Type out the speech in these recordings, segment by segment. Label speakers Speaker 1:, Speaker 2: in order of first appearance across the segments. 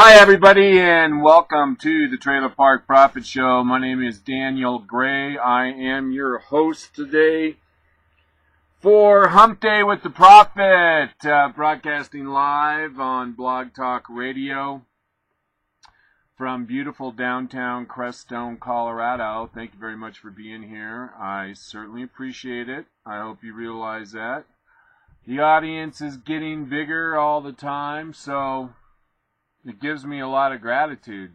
Speaker 1: Hi, everybody, and welcome to the Trailer Park Prophet Show. My name is Daniel Gray. I am your host today for Hump Day with the Prophet, broadcasting live on Blog Talk Radio from beautiful downtown Crestone, Colorado. Thank you very much for being here. I certainly appreciate it. I hope you realize that. The audience is getting bigger all the time, so it gives me a lot of gratitude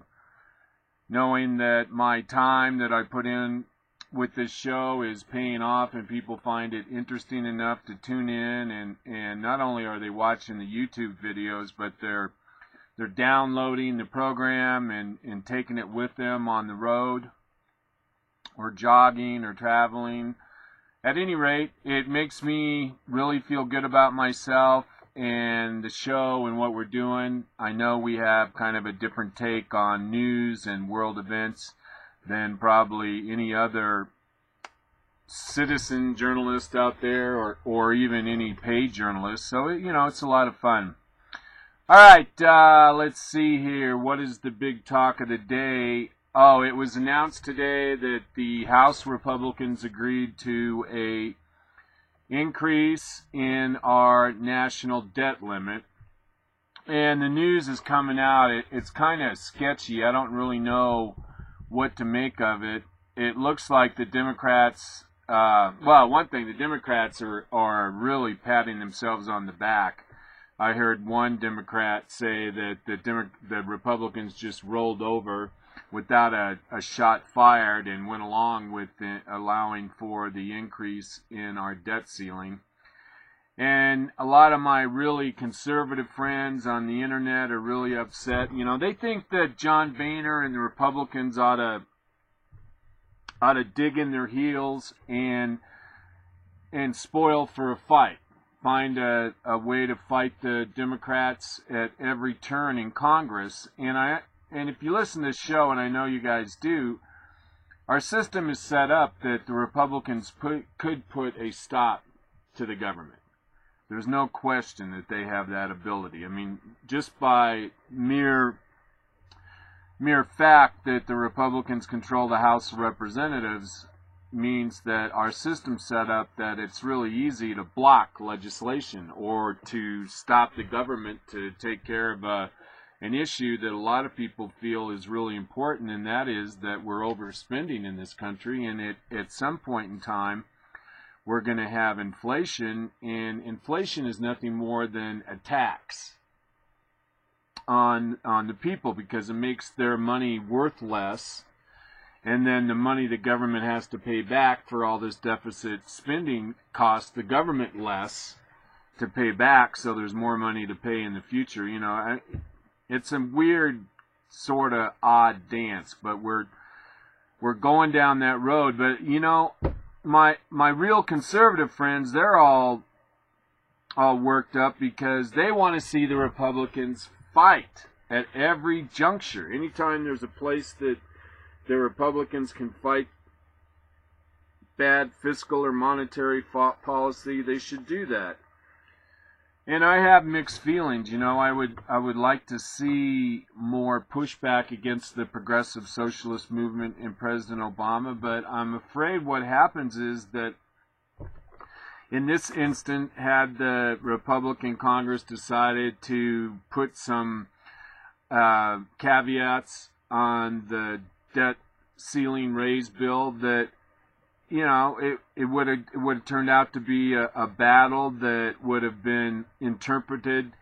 Speaker 1: knowing that my time that I put in with this show is paying off and people find it interesting enough to tune in, and not only are they watching the YouTube videos, but they're downloading the program and taking it with them on the road or jogging or traveling. At any rate, it makes me really feel good about myself and the show and what we're doing. I know we have kind of a different take on news and world events than probably any other citizen journalist out there, or even any paid journalist. So, it's a lot of fun. All right, let's see here. What is the big talk of the day? Oh, it was announced today that the House Republicans agreed to a increase in our national debt limit, and the news is coming out. It's kind of sketchy. I don't really know what to make of it. It looks like the Democrats, one thing, the Democrats are really patting themselves on the back. I heard one Democrat say that the Republicans just rolled over without a shot fired and went along with allowing for the increase in our debt ceiling. And a lot of my really conservative friends on the internet are really upset. They think that John Boehner and the Republicans ought to dig in their heels and spoil for a fight. Find a way to fight the Democrats at every turn in Congress. And if you listen to this show, and I know you guys do, our system is set up that the Republicans could put a stop to the government. There's no question that they have that ability. I mean, just by mere fact that the Republicans control the House of Representatives means that our system's set up that it's really easy to block legislation or to stop the government to take care of an issue that a lot of people feel is really important, and that is that we're overspending in this country, and at some point in time we're going to have inflation, and inflation is nothing more than a tax on the people, because it makes their money worth less, and then the money the government has to pay back for all this deficit spending costs the government less to pay back, so there's more money to pay in the future. It's a weird, sort of odd dance, but we're going down that road. But my real conservative friends, they're all worked up because they want to see the Republicans fight at every juncture. Anytime there's a place that the Republicans can fight bad fiscal or monetary policy, they should do that. And I have mixed feelings. I would like to see more pushback against the progressive socialist movement in President Obama, but I'm afraid what happens is that in this instant, had the Republican Congress decided to put some caveats on the debt ceiling raise bill, that it would have turned out to be a battle that would have been interpreted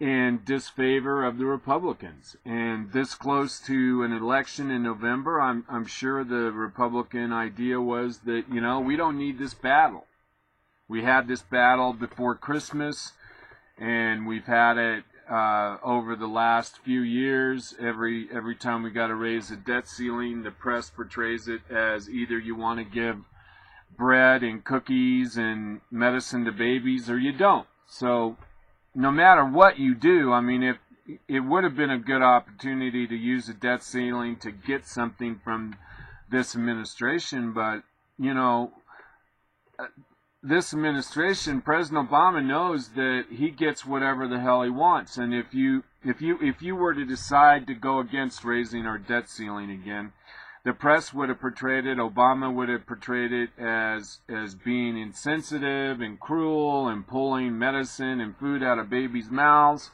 Speaker 1: in disfavor of the Republicans. And this close to an election in November, I'm sure the Republican idea was that, we don't need this battle. We had this battle before Christmas, and we've had it over the last few years. Every time we got to raise the debt ceiling, the press portrays it as either you want to give bread and cookies and medicine to babies, or you don't. So no matter what you do, if it would have been a good opportunity to use the debt ceiling to get something from this administration, but this administration, President Obama knows that he gets whatever the hell he wants. And if you if you were to decide to go against raising our debt ceiling again, the press would have portrayed it, Obama would have portrayed it as being insensitive and cruel and pulling medicine and food out of babies' mouths.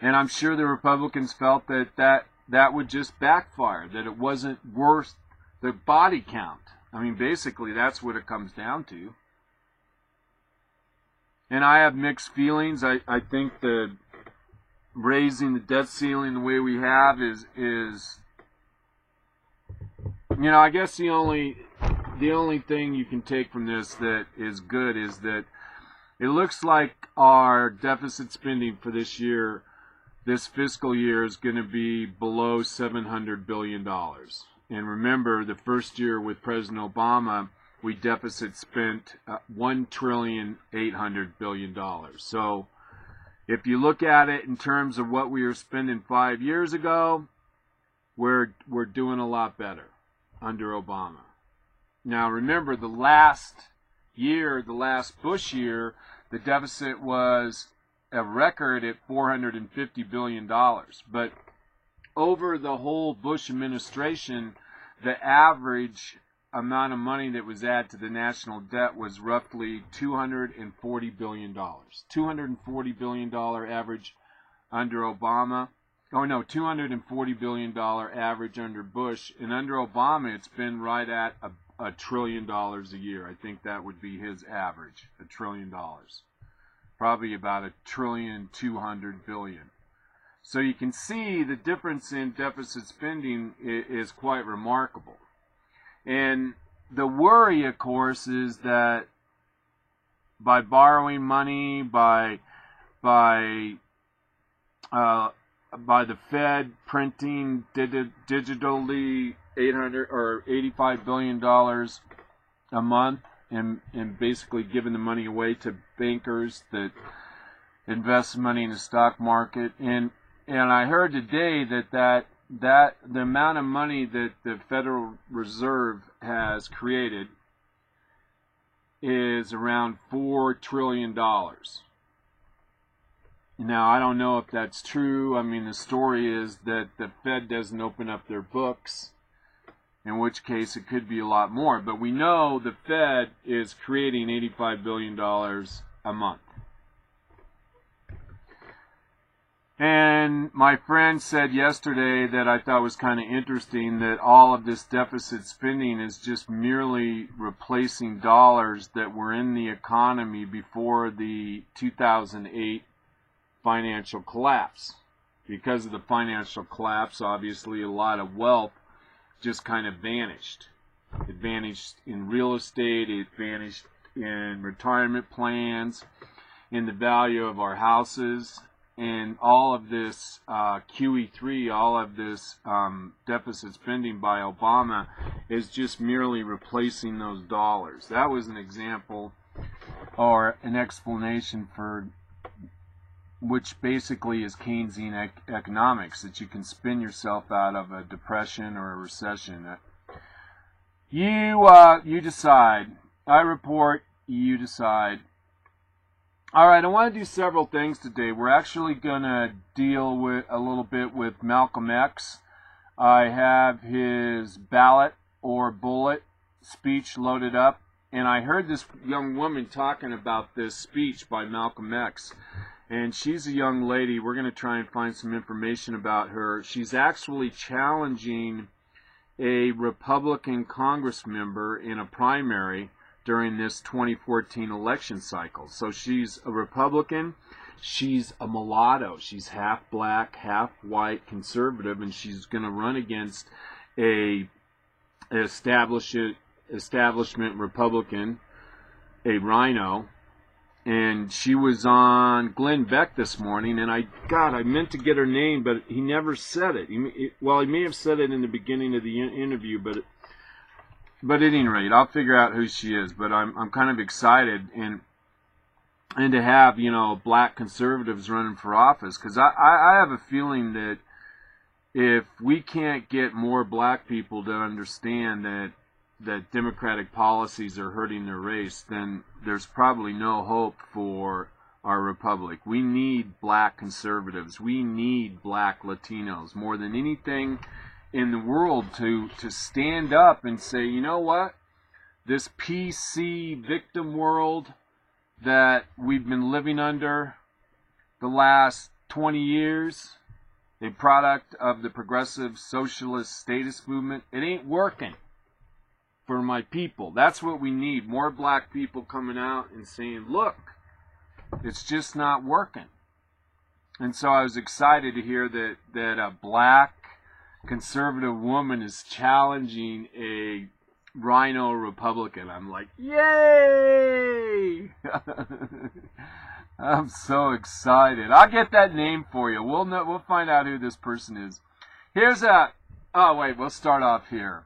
Speaker 1: And I'm sure the Republicans felt that would just backfire, that it wasn't worth the body count. I mean, basically, that's what it comes down to. And I have mixed feelings. I think the raising the debt ceiling the way we have is I guess the only thing you can take from this that is good is that it looks like our deficit spending for this year, this fiscal year, is going to be below $700 billion. And remember, the first year with President Obama, we deficit spent $1.8 trillion. So if you look at it in terms of what we were spending 5 years ago, we're doing a lot better under Obama. Now remember, the last Bush year, the deficit was a record at $450 billion. But over the whole Bush administration, the average amount of money that was added to the national debt was roughly $240 billion. $240 billion average under Obama. Oh no, $240 billion average under Bush. And under Obama, it's been right at $1 trillion a year. I think that would be his average, $1 trillion. Probably about $1.2 trillion. So you can see the difference in deficit spending is quite remarkable. And the worry, of course, is that by borrowing money, by the Fed printing digitally $85 billion a month and basically giving the money away to bankers that invest money in the stock market. And I heard today that the amount of money that the Federal Reserve has created is around $4 trillion. Now, I don't know if that's true. I mean, the story is that the Fed doesn't open up their books, in which case it could be a lot more. But we know the Fed is creating $85 billion a month. And my friend said yesterday that I thought was kind of interesting, that all of this deficit spending is just merely replacing dollars that were in the economy before the 2008 financial collapse. Because of the financial collapse, obviously a lot of wealth just kind of vanished. It vanished in real estate, it vanished in retirement plans, in the value of our houses, and all of this QE3, all of this deficit spending by Obama is just merely replacing those dollars. That was an example or an explanation for which basically is Keynesian economics, that you can spin yourself out of a depression or a recession. You decide. I report, you decide. All right, I want to do several things today. We're actually going to deal with a little bit with Malcolm X. I have his ballot or bullet speech loaded up, and I heard this young woman talking about this speech by Malcolm X. And she's a young lady. We're going to try and find some information about her. She's actually challenging a Republican Congress member in a primary during this 2014 election cycle. So she's a Republican. She's a mulatto. She's half black, half white, conservative, and she's going to run against a establishment Republican, a rhino. And she was on Glenn Beck this morning, and I meant to get her name, but he never said it. He may have said it in the beginning of the interview, but at any rate, I'll figure out who she is. But I'm kind of excited, and to have black conservatives running for office, because I have a feeling that if we can't get more black people to understand that Democratic policies are hurting their race, then there's probably no hope for our republic. We need black conservatives. We need black Latinos more than anything in the world to stand up and say, you know what? This PC victim world that we've been living under the last 20 years, a product of the progressive socialist statist movement, it ain't working for my people. That's what we need. More black people coming out and saying, look, it's just not working. And so I was excited to hear that a black conservative woman is challenging a rhino Republican. I'm like, yay! I'm so excited. I'll get that name for you. We'll find out who this person is. Here's we'll start off here.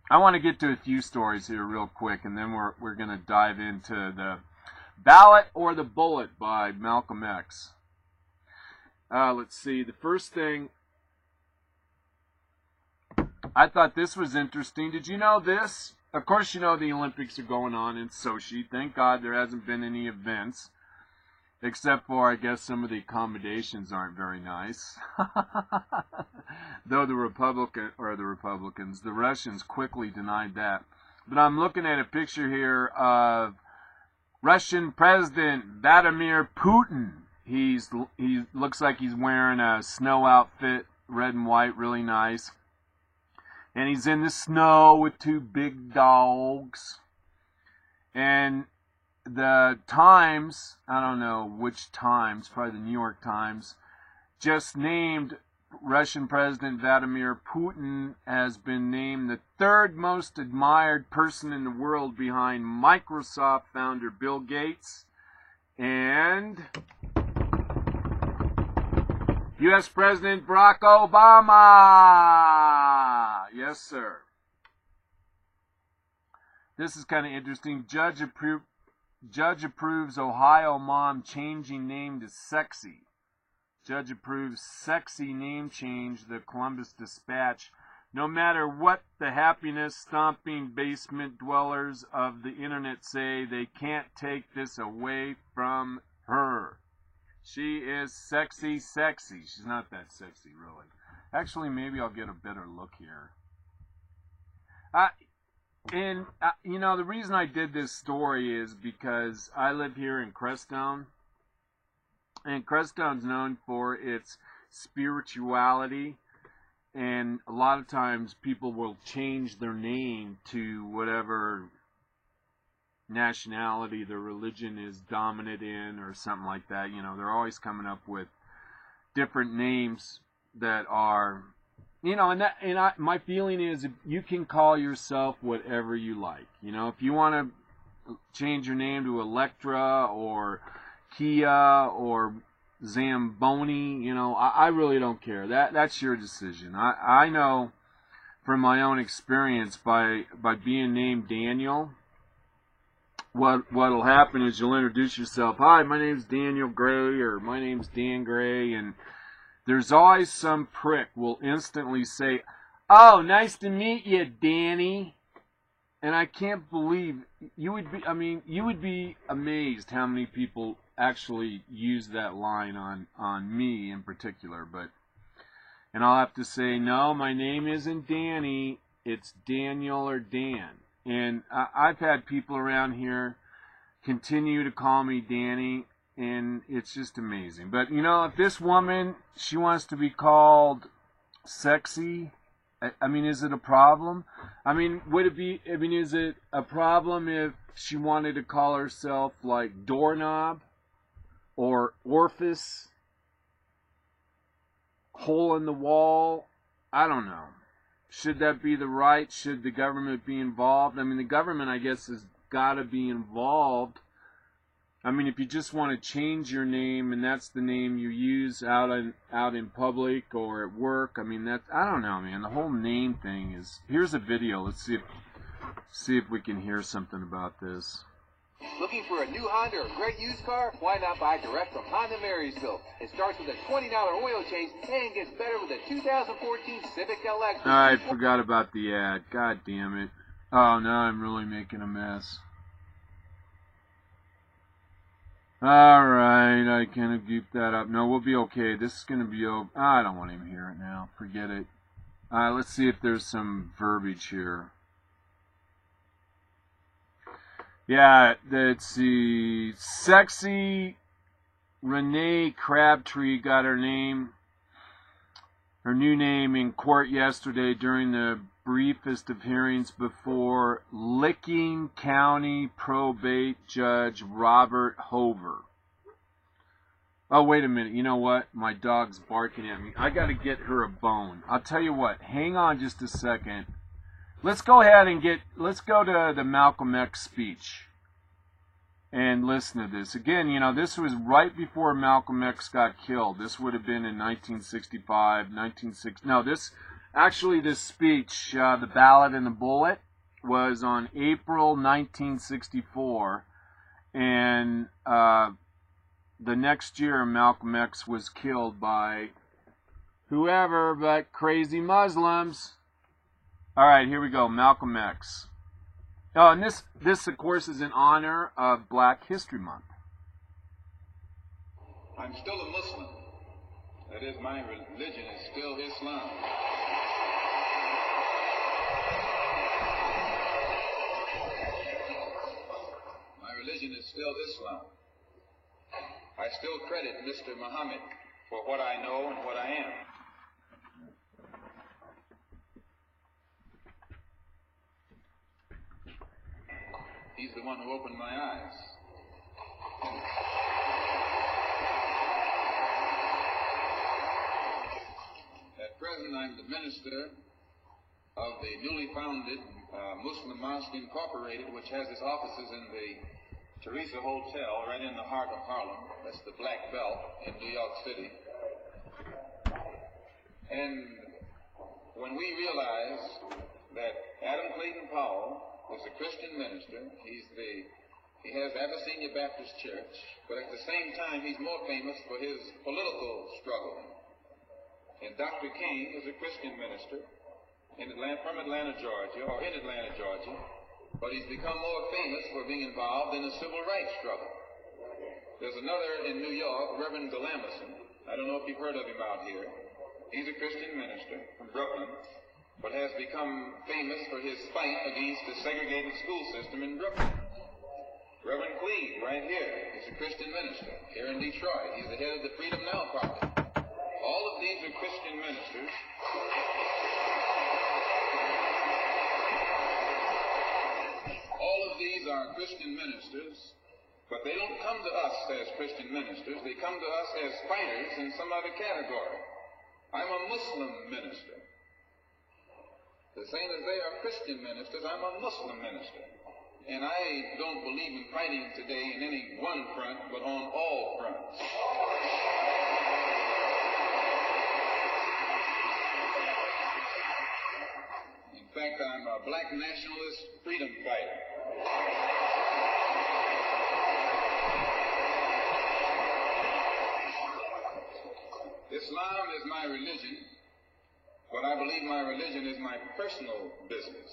Speaker 1: I want to get to a few stories here real quick, and then we're going to dive into the Ballot or the Bullet by Malcolm X. Let's see. The first thing, I thought this was interesting. Did you know this? Of course, you know the Olympics are going on in Sochi. Thank God there hasn't been any events, except for, I guess, some of the accommodations aren't very nice. Though the Republicans, the Russians quickly denied that. But I'm looking at a picture here of Russian President Vladimir Putin. He looks like he's wearing a snow outfit, red and white, really nice. And he's in the snow with two big dogs. And the Times, I don't know which Times, probably the New York Times, just named Russian President Vladimir Putin has been named the third most admired person in the world behind Microsoft founder Bill Gates and U.S. President Barack Obama. Yes, sir. This is kind of interesting. Judge approves Ohio mom changing name to Sexy. Judge approves Sexy name change, the Columbus Dispatch. No matter what the happiness-stomping basement dwellers of the internet say, they can't take this away from her. She is sexy. She's not that sexy, really. Actually, maybe I'll get a better look here. You know, the reason I did this story is because I live here in Crestone. And Crestone's known for its spirituality. And a lot of times people will change their name to whatever nationality their religion is dominant in or something like that. You know, they're always coming up with different names that are, you know, my feeling is you can call yourself whatever you like. You know, if you want to change your name to Electra or Kia or Zamboni, you know, I really don't care. That's your decision. I know from my own experience by being named Daniel, what'll happen is you'll introduce yourself. Hi, my name's Daniel Gray, or my name's Dan Gray, and there's always some prick will instantly say, "Oh, nice to meet you, Danny." And I can't believe you would be amazed how many people actually use that line on me in particular. And I'll have to say, no, my name isn't Danny, it's Daniel or Dan. And I've had people around here continue to call me Danny, and it's just amazing. But, you know, if this woman, she wants to be called Sexy, I mean, is it a problem? I mean, is it a problem if she wanted to call herself, like, Doorknob or Orifice, Hole in the Wall? I don't know. Should that be the right? Should the government be involved? I mean, the government, I guess, has got to be involved. I mean, if you just want to change your name and that's the name you use out in public or at work, I mean, I don't know, man. The whole name thing is. Here's a video. Let's see if we can hear something about this.
Speaker 2: Looking for a new Honda or great used car? Why not buy direct from Honda Marysville? It starts with a $20 oil change and gets better with a 2014 Civic LX.
Speaker 1: I forgot about the ad. God damn it. Oh, now I'm really making a mess. Alright, I kind of gooped that up. No, we'll be okay. This is going to be over. I don't want to even hear it now. Forget it. Let's see if there's some verbiage here. Yeah, let's see. Sexy Renee Crabtree got her new name in court yesterday during the briefest of hearings before Licking County Probate Judge Robert Hover. Oh, wait a minute. You know what? My dog's barking at me. I got to get her a bone. I'll tell you what. Hang on just a second. Let's go ahead and let's go to the Malcolm X speech and listen to this. Again, you know, this was right before Malcolm X got killed. This would have been in 1965, 1960. No, this speech, the Ballet and the Bullet, was on April 1964. And the next year, Malcolm X was killed by whoever but crazy Muslims. All right, here we go. Malcolm X. Oh, and this of course is in honor of Black History Month.
Speaker 3: I'm still a Muslim. That is, my religion is still Islam. My religion is still Islam. I still credit Mr. Muhammad for what I know and what I am. He's the one who opened my eyes. At present, I'm the minister of the newly founded Muslim Mosque Incorporated, which has its offices in the Teresa Hotel, right in the heart of Harlem. That's the Black Belt in New York City. And when we realized that Adam Clayton Powell was a Christian minister, he has Abyssinia Baptist Church, but at the same time he's more famous for his political struggle. And Dr. King is a Christian minister from Atlanta, Georgia, or in Atlanta, Georgia, but he's become more famous for being involved in the civil rights struggle. There's another in New York, Reverend Galamison. I don't know if you've heard of him out here. He's a Christian minister from Brooklyn, but has become famous for his fight against the segregated school system in Brooklyn. Reverend Cleave, right here, is a Christian minister here in Detroit. He's the head of the Freedom Now Project. All of these are Christian ministers. All of these are Christian ministers, but they don't come to us as Christian ministers. They come to us as fighters in some other category. I'm a Muslim minister. The same as they are Christian ministers, I'm a Muslim minister. And I don't believe in fighting today in any one front, but on all fronts. In fact, I'm a black nationalist freedom fighter. Islam is my religion, but I believe my religion is my personal business.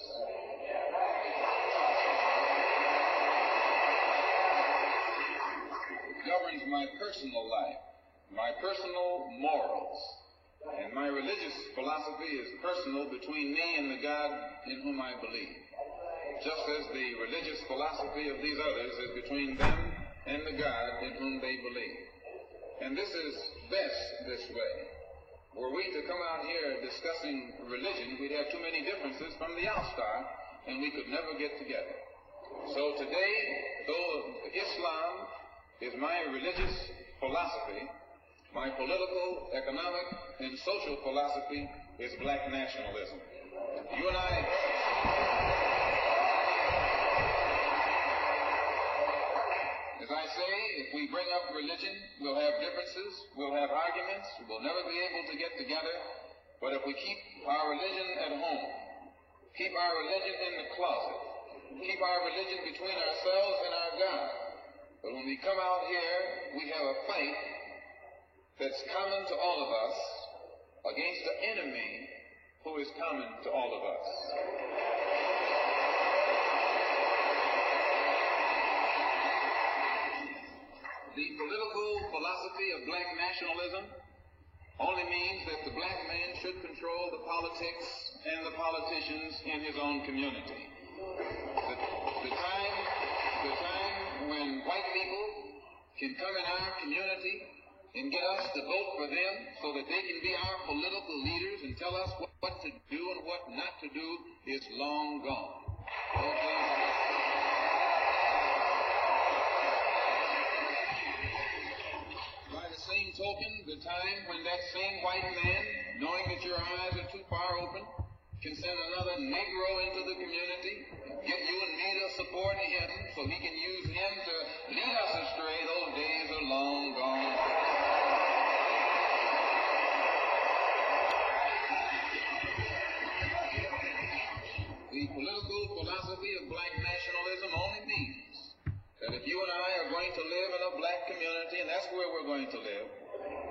Speaker 3: It governs my personal life, my personal morals, and my religious philosophy is personal between me and the God in whom I believe, just as the religious philosophy of these others is between them and the God in whom they believe. And this is best this way. Were we to come out here discussing religion, we'd have too many differences from the outstart, and we could never get together. So today, though Islam is my religious philosophy, my political, economic, and social philosophy is black nationalism. You and I... As I say, if we bring up religion, we'll have differences, we'll have arguments, we'll never be able to get together. But if we keep our religion at home, keep our religion in the closet, keep our religion between ourselves and our God, but when we come out here, we have a fight that's common to all of us against the enemy who is common to all of us. The political philosophy of black nationalism only means that the black man should control the politics and the politicians in his own community. The time when white people can come in our community and get us to vote for them so that they can be our political leaders and tell us what to do and what not to do is long gone. By the same token, the time when that same white man, knowing that your eyes are too far open, can send another Negro into the community, get you and me to support him so he can use him to lead us astray, those days are long gone. The political philosophy of black nationalism only means that if you and I are going to live in a black community, and that's where we're going to live,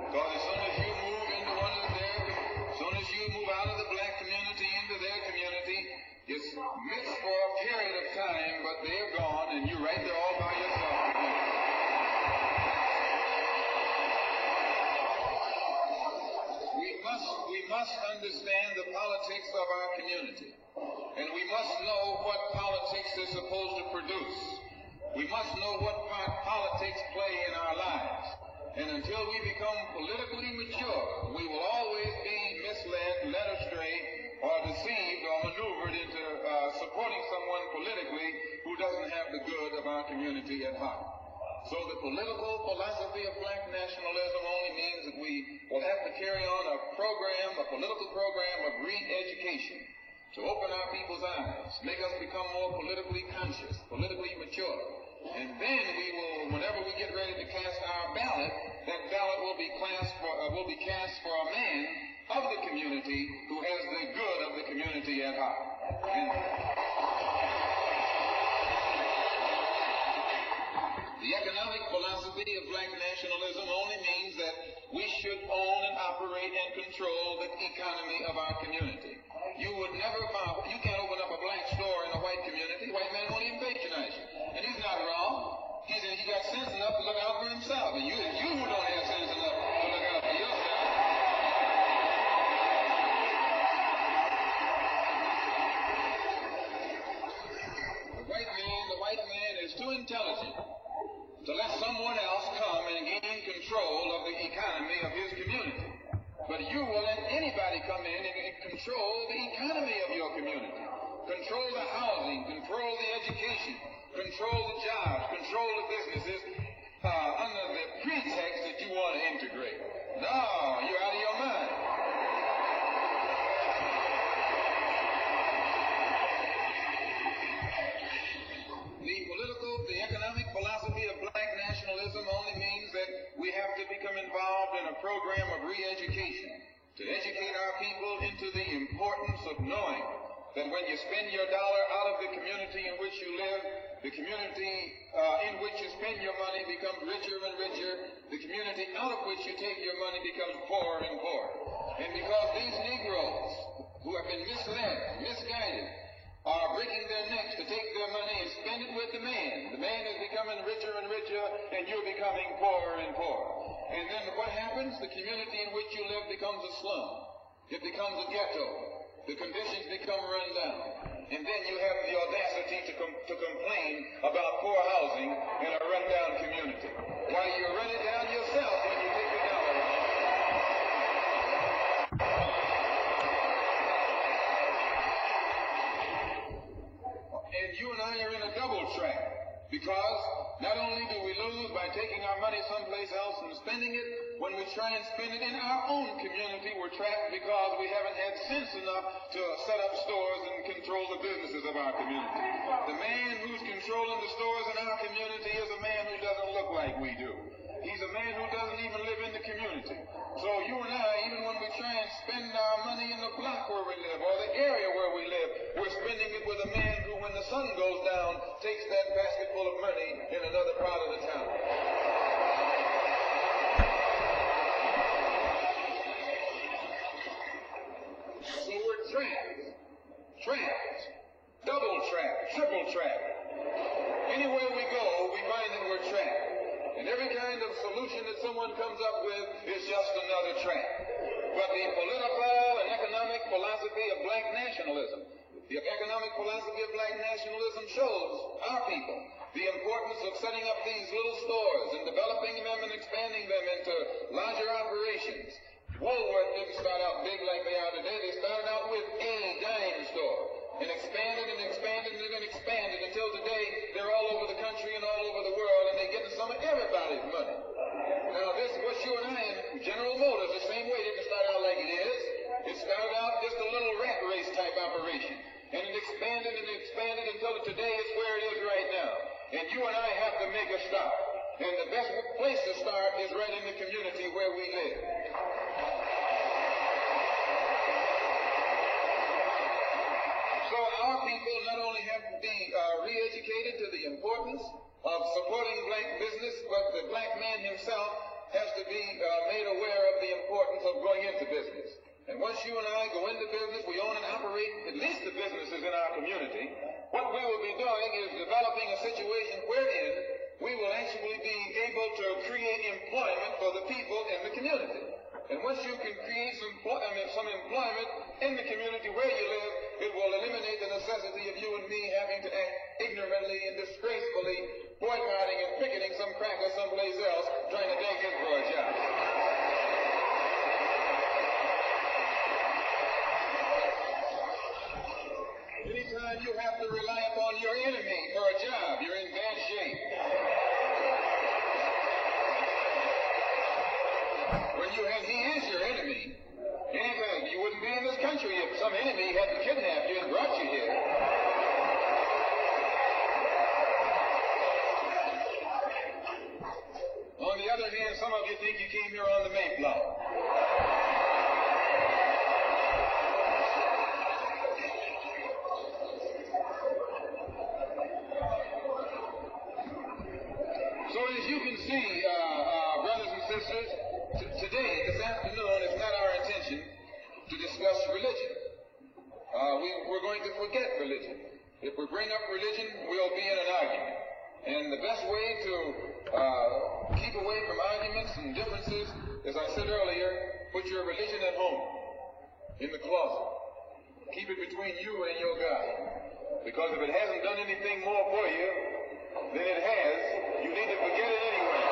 Speaker 3: because as soon as you move into one of their, as soon as you move out of the black community into their community, it's mixed for a period of time, but they're gone, and you're right there all by yourself. We must understand the politics of our community, and we must know what politics is supposed to produce. We must know what part politics play in our lives. And until we become politically mature, we will always be misled, led astray, or deceived or maneuvered into supporting someone politically who doesn't have the good of our community at heart. So the political philosophy of black nationalism only means that we will have to carry on a political program of re-education to open our people's eyes, make us become more politically conscious, politically mature. And then we will, whenever we get ready to cast our ballot, that ballot will be cast for a man of the community who has the good of the community at heart. And the economic philosophy of black nationalism only means that we should own and operate and control the economy of our community. You can't open up a black store in a white community. White man won't even patronize you. And he's not wrong. He got sense enough to look out for himself. And you who don't have sense enough to look out for yourself. The white man is too intelligent to let someone else come and gain control of the economy of his community. But you will let anybody come in and control the economy of your community. Control the housing, control the education, control the jobs, control the businesses under the pretext that you want to integrate. No, you're out of your mind. The economic philosophy of black nationalism only means that we have to become involved in a program of re-education to educate our people into the importance of knowing that when you spend your dollar out of the community in which you live, the community in which you spend your money becomes richer and richer. The community out of which you take your money becomes poorer and poorer. And because these Negroes who have been misled, misguided, are breaking their necks to take their money and spend it with the man. The man is becoming richer and richer, and you're becoming poorer and poorer. And then what happens? The community in which you live becomes a slum. It becomes a ghetto. The conditions become run down. And then you have the audacity to complain about poor housing in a run-down community. While you run it down yourself when you take the dollar out. And you and I are in a double trap, because not only do we lose by taking our money someplace else and spending it, when we try and spend it in our own community, we're trapped because we haven't had sense enough to set up stores and control the businesses of our community. The man who's controlling the stores in our community is a man who doesn't look like we do. He's a man who doesn't even live in the community. So you and I, even when we try and spend our money in the block where we live or the area where we live, we're spending it with a man who, when the sun goes down, takes that basket full of money in another part of the town. So we're trapped, double trapped, triple trapped. Anywhere we go, we find that we're trapped. And every kind of solution that someone comes up with is just another trap. But the political and economic philosophy of black nationalism, the economic philosophy of black nationalism shows our people the importance of setting up these little stores and developing them and expanding them into larger operations. Woolworth didn't start out big like they are today. They started out with a dime store and expanded and expanded and then expanded until today they're all over the country and all over the world, and they're getting some of everybody's money. Now this, what you and I in General Motors, the same way, didn't start out like it is. It started out just a little rat race type operation, and it expanded until today is where it is right now. And you and I have to make a start. And the best place to start is right in the community where we live. So our people not only have to be re-educated to the importance of supporting black business, but the black man himself has to be made aware of the importance of going into business. And once you and I go into business, we own and operate at least the businesses in our community. What we will be doing is developing a situation wherein we will actually be able to create employment for the people in the community. And once you can create some employment in the community where you live, it will eliminate the necessity of you and me having to act ignorantly and disgracefully, boycotting and picketing some cracker someplace else, trying to beg him for a job. Anytime you have to rely upon your enemy for a job, you're in bad shape. He is your enemy. Anything, you wouldn't be in this country if some enemy hadn't kidnapped you and brought you here. On the other hand, some of you think you came here on the Mayflower. So as you can see, brothers and sisters, today, this afternoon, it's not our intention to discuss religion. We're going to forget religion. If we bring up religion, we'll be in an argument. And the best way to keep away from arguments and differences, as I said earlier, put your religion at home, in the closet. Keep it between you and your God. Because if it hasn't done anything more for you than it has, you need to forget it anyway.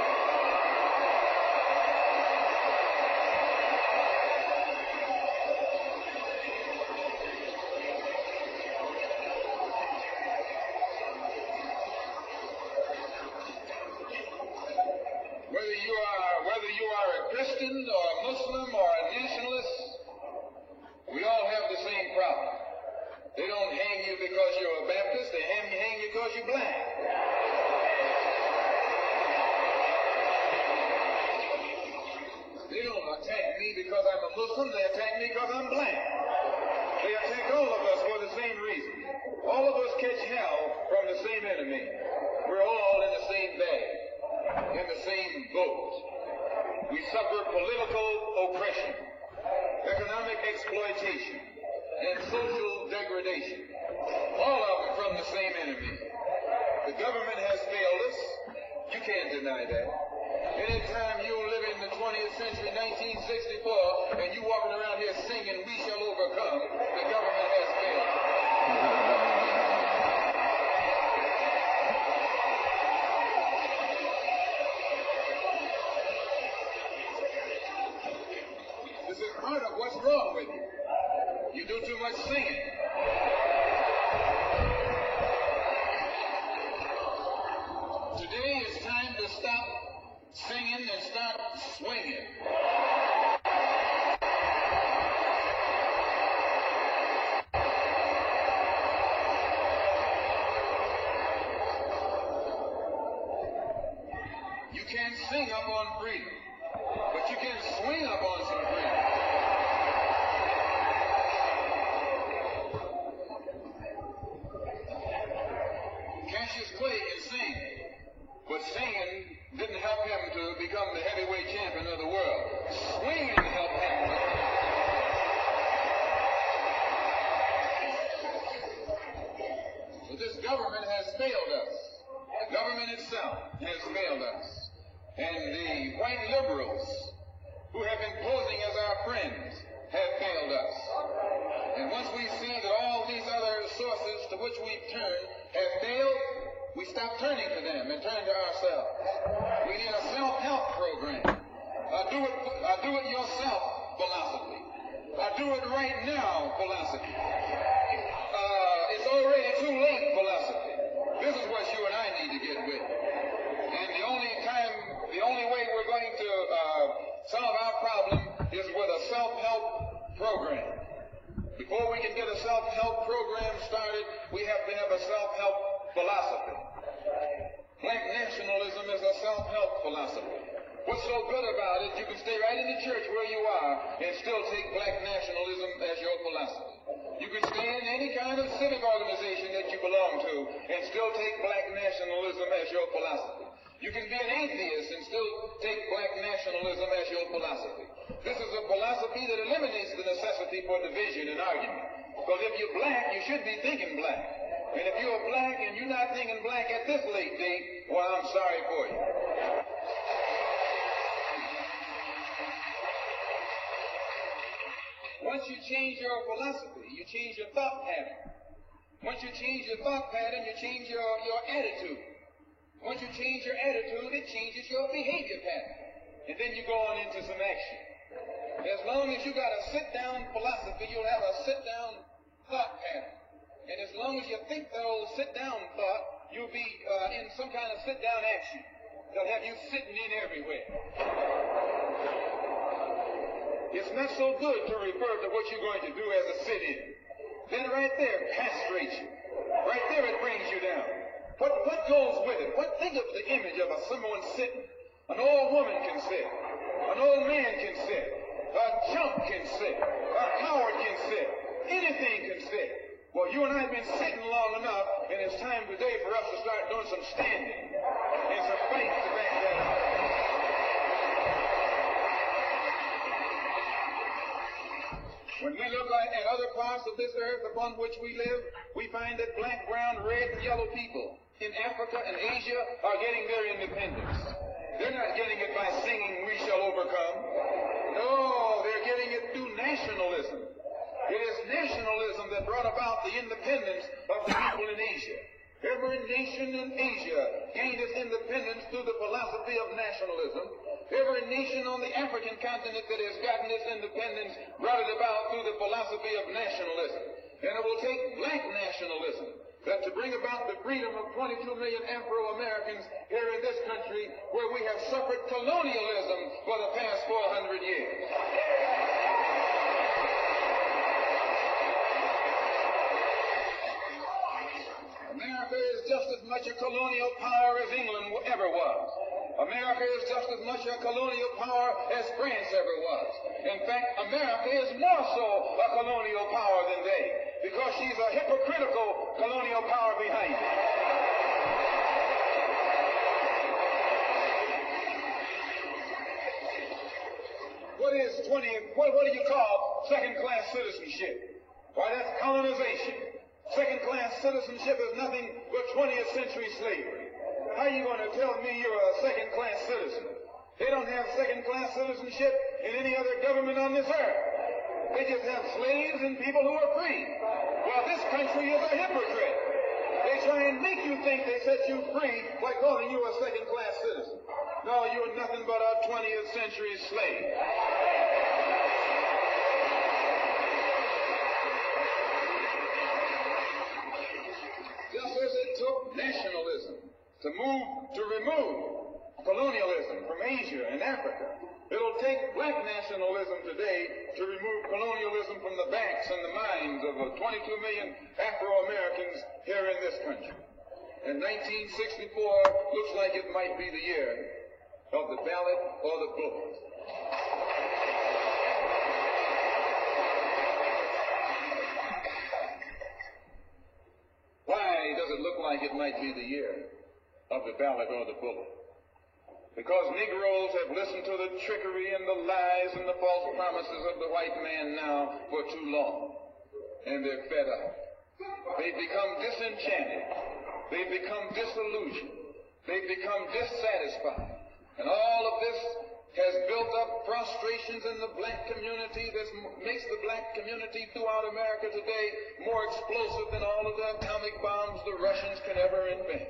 Speaker 3: Whether you are a Christian or a Muslim or a nationalist, we all have the same problem. They don't hang you because you're a Baptist, they hang you because you're black. They don't attack me because I'm a Muslim, they attack me because I'm black. They attack all of us for the same reason. All of us catch hell from the same enemy. We're all in the same bag, in the same boat. We suffer political oppression, economic exploitation, and social degradation. All of them from the same enemy. The government has failed us. You can't deny that. Anytime you live in the 20th century, 1964, and you walking around here singing, "We shall overcome," the government has failed. This is part of what's wrong with you. You do too much singing. Today it's time to stop singing and start swinging. You can't sing up on freedom, but you can swing up on some freedom. Cassius Clay can sing, but singing didn't help him to become the heavyweight champion of the world. Swinging helped him. So this government has failed us. The government itself has failed us. and the white liberals who have been posing as our friends have failed us. And once we see that all these other sources to which we've turned have failed, we stop turning to them and turn to ourselves. We need a self-help program. Do it yourself philosophy. Do it right now philosophy. It's already too late philosophy. This is what you and I need to get with. And the only way we're going to solve our problem is with a self-help program. Before we can get a self-help program started, we have to have a self-help philosophy. Black nationalism is a self-help philosophy. What's so good about it, you can stay right in the church where you are and still take black nationalism as your philosophy. You can stay in any kind of civic organization that you belong to and still take black nationalism as your philosophy. You can be an atheist and still take black nationalism as your philosophy. This is a philosophy that eliminates the necessity for division and argument. Because if you're black, you should be thinking black. And if you're black and you're not thinking black at this late date, well, I'm sorry for you. Once you change your philosophy, you change your thought pattern. Once you change your thought pattern, you change your attitude. Once you change your attitude, it changes your behavior pattern. And then you go on into some action. As long as you got a sit-down philosophy, you'll have a sit-down thought pattern. And as long as you think that old sit-down thought, you'll be in some kind of sit-down action. They'll have you sitting in everywhere. It's not so good to refer to what you're going to do as a sit-in. Then right there castrates you. Right there it brings you down. What goes with it? Think of the image of someone sitting. An old woman can sit. An old man can sit. A chump can sit. A coward can sit. Anything can sit. Well, you and I have been sitting long enough, and it's time today for us to start doing some standing and some fights to back that up. When we look at other parts of this earth upon which we live, we find that black, brown, red, and yellow people in Africa and Asia are getting their independence. They're not getting it by singing, "We shall overcome." No, they're getting it through nationalism. It is nationalism that brought about the independence of the people in Asia. Every nation in Asia gained its independence through the philosophy of nationalism. Every nation on the African continent that has gotten its independence brought it about through the philosophy of nationalism. And it will take black nationalism that to bring about the freedom of 22 million Afro-Americans here in this country where we have suffered colonialism for the past 400 years. America is just as much a colonial power as England ever was. America is just as much a colonial power as France ever was. In fact, America is more so a colonial power than they, because she's a hypocritical colonial power behind it. What do you call second-class citizenship? Why, that's colonization. Second-class citizenship is nothing but 20th century slavery. How are you going to tell me you're a second-class citizen? They don't have second-class citizenship in any other government on this earth. They just have slaves and people who are free. Well, this country is a hypocrite. They try and make you think they set you free by calling you a second-class citizen. No, you're nothing but a 20th century slave. Just as it took nationalism to remove colonialism from Asia and Africa, it'll take black nationalism today to remove colonialism from the backs and the minds of 22 million Afro-Americans here in this country. And 1964 looks like it might be the year of the ballot or the bullet. Why does it look like it might be the year of the ballot or the bullet? Because Negroes have listened to the trickery and the lies and the false promises of the white man now for too long. And they're fed up. They've become disenchanted. They've become disillusioned. They've become dissatisfied. And all operations in the black community that makes the black community throughout America today more explosive than all of the atomic bombs the Russians can ever invent.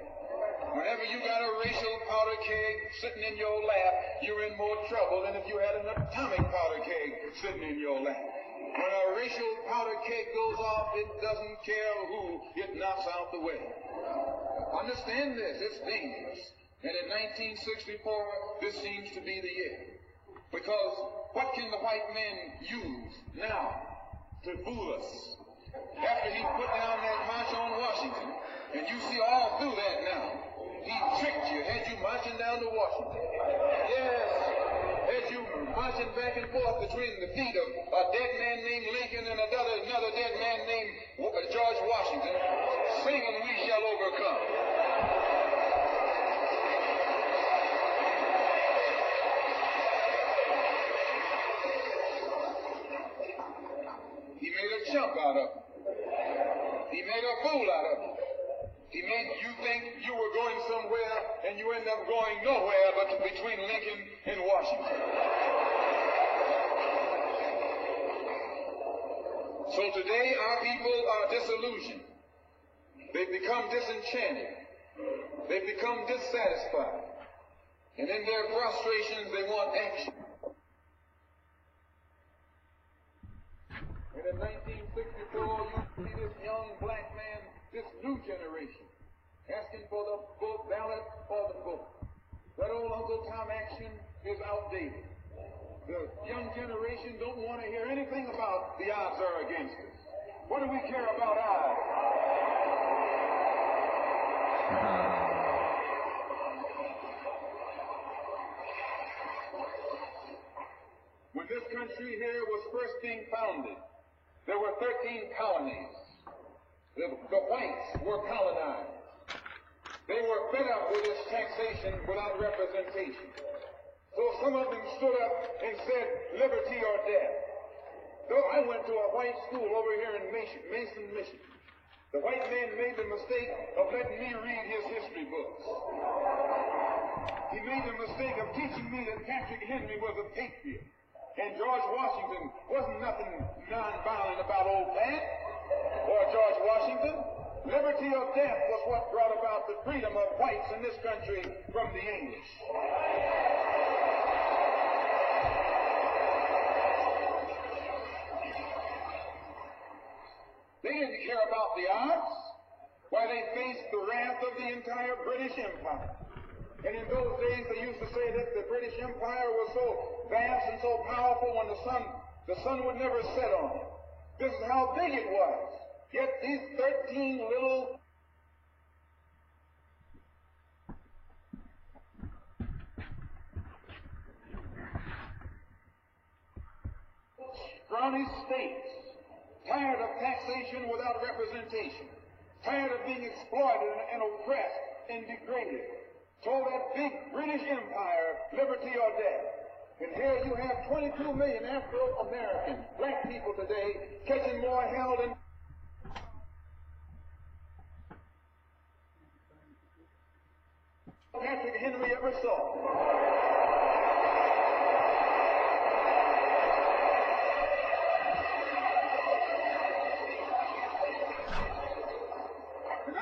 Speaker 3: Whenever you got a racial powder keg sitting in your lap, you're in more trouble than if you had an atomic powder keg sitting in your lap. When a racial powder keg goes off, it doesn't care who it knocks out the way. Understand this, it's dangerous. And in 1964, this seems to be the year. Because what can the white man use now to fool us? After he put down that march on Washington, and you see all through that now, he tricked you, had you marching down to Washington. Yes, had you marching back and forth between the feet of a dead man named Lincoln and another dead man named George Washington, singing "We Shall Overcome." He made a chump out of it. He made a fool out of it. He made you think you were going somewhere, and you end up going nowhere but between Lincoln and Washington. So today our people are disillusioned. They've become disenchanted. They've become dissatisfied. And in their frustrations, they want action. And in 1964, you see this young black man, this new generation, asking for the vote, ballot for the vote. That old Uncle Tom action is outdated. The young generation don't want to hear anything about the odds are against us. What do we care about odds? When this country here was first being founded, there were 13 colonies. The whites were colonized. They were fed up with this taxation without representation. So some of them stood up and said, liberty or death. Though I went to a white school over here in Mason, Michigan. The white man made the mistake of letting me read his history books. He made the mistake of teaching me that Patrick Henry was a patriot. And George Washington wasn't nothing non-violent about old Pat or George Washington. Liberty or death was what brought about the freedom of whites in this country from the English. They didn't care about the odds while they faced the wrath of the entire British Empire. And in those days, they used to say that the British Empire was so vast and so powerful when the sun would never set on it. This is how big it was. Yet these 13 little scrawny states, tired of taxation without representation, tired of being exploited and oppressed and degraded, told that big British Empire, liberty or death. And here you have 22 million Afro-Americans, black people today, catching more hell than Patrick Henry ever saw.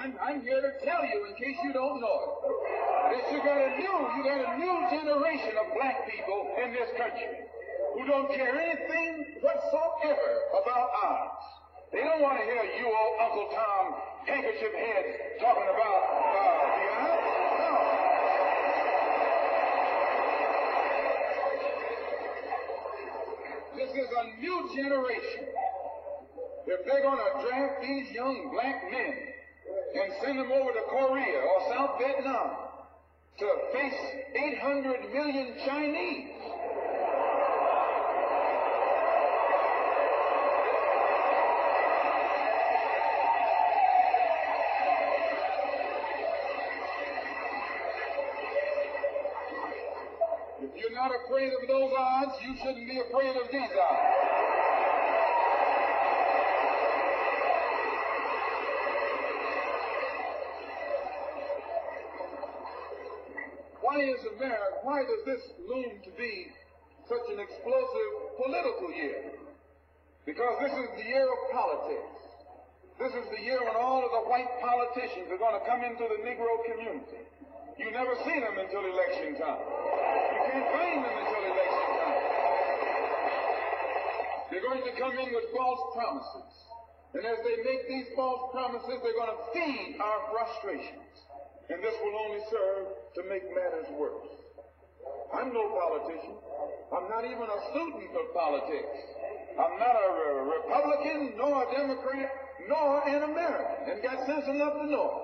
Speaker 3: And I'm here to tell you, in case you don't know it, that you got a new generation of black people in this country who don't care anything whatsoever about odds. They don't want to hear you old Uncle Tom handkerchief heads talking about the odds. No. This is a new generation. If they're going to draft these young black men and send them over to Korea or South Vietnam to face 800 million Chinese, if you're not afraid of those odds, you shouldn't be afraid of these odds. Why does this loom to be such an explosive political year? Because this is the year of politics. This is the year when all of the white politicians are going to come into the Negro community. You never see them until election time. You can't find them until election time. They're going to come in with false promises. And as they make these false promises, they're going to feed our frustrations. And this will only serve to make matters worse. I'm no politician. I'm not even a student of politics. I'm not a Republican, nor a Democrat, nor an American, and got sense enough to know it.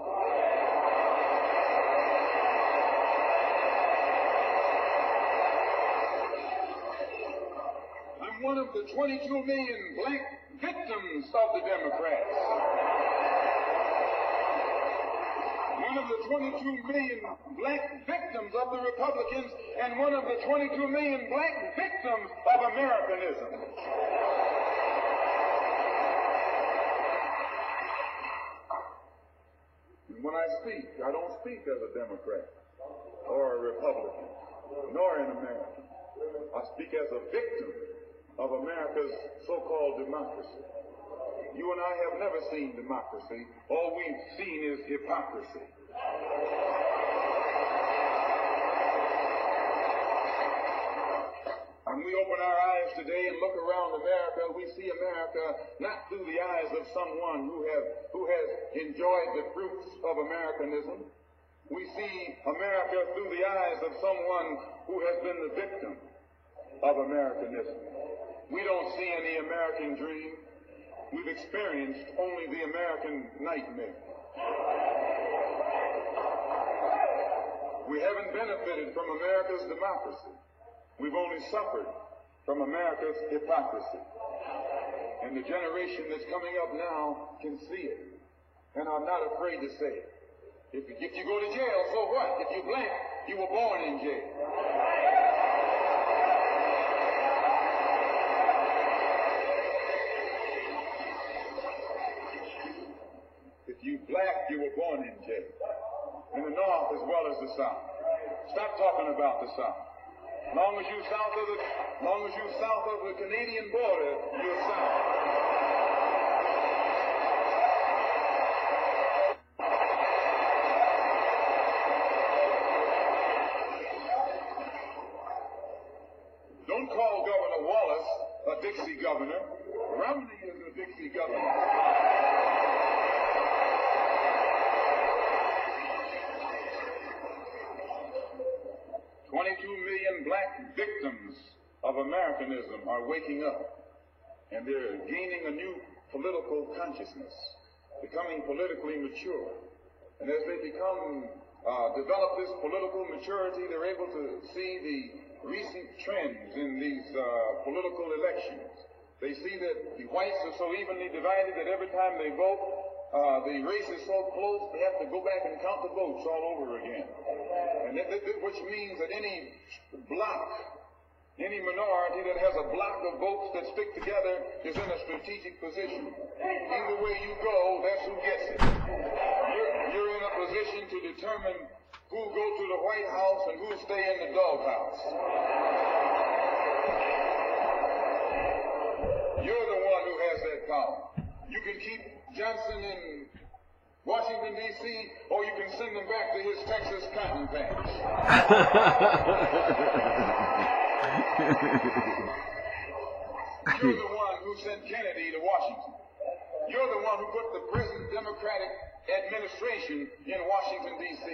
Speaker 3: I'm one of the 22 million black victims of the Democrats. One of the 22 million black victims of the Republicans, and one of the 22 million black victims of Americanism. When I speak, I don't speak as a Democrat or a Republican, nor an American. I speak as a victim of America's so-called democracy. You and I have never seen democracy. All we've seen is hypocrisy. When we open our eyes today and look around America, we see America not through the eyes of someone who has enjoyed the fruits of Americanism. We see America through the eyes of someone who has been the victim of Americanism. We don't see any American dream. We've experienced only the American nightmare. We haven't benefited from America's democracy. We've only suffered from America's hypocrisy. And the generation that's coming up now can see it. And I'm not afraid to say it. If you go to jail, so what? If you're black, you were born in jail. If you're black, you were born in jail. In the North as well as the South. Stop talking about the South. As long as you're south of the Canadian border, you're south. Don't call Governor Wallace a Dixie governor. Romney is a Dixie governor. 22 million black victims of Americanism are waking up, and they're gaining a new political consciousness, becoming politically mature. And as they develop this political maturity, they're able to see the recent trends in these political elections. They see that the whites are so evenly divided that every time they vote, the race is so close, they have to go back and count the votes all over again. And which means that any block, any minority that has a block of votes that stick together is in a strategic position. Either way you go, that's who gets it. You're in a position to determine who go to the White House and who stay in the doghouse. You're the one who has that power. You can keep Johnson in Washington, D.C., or you can send him back to his Texas cotton patch. You're the one who sent Kennedy to Washington. You're the one who put the present Democratic administration in Washington, D.C.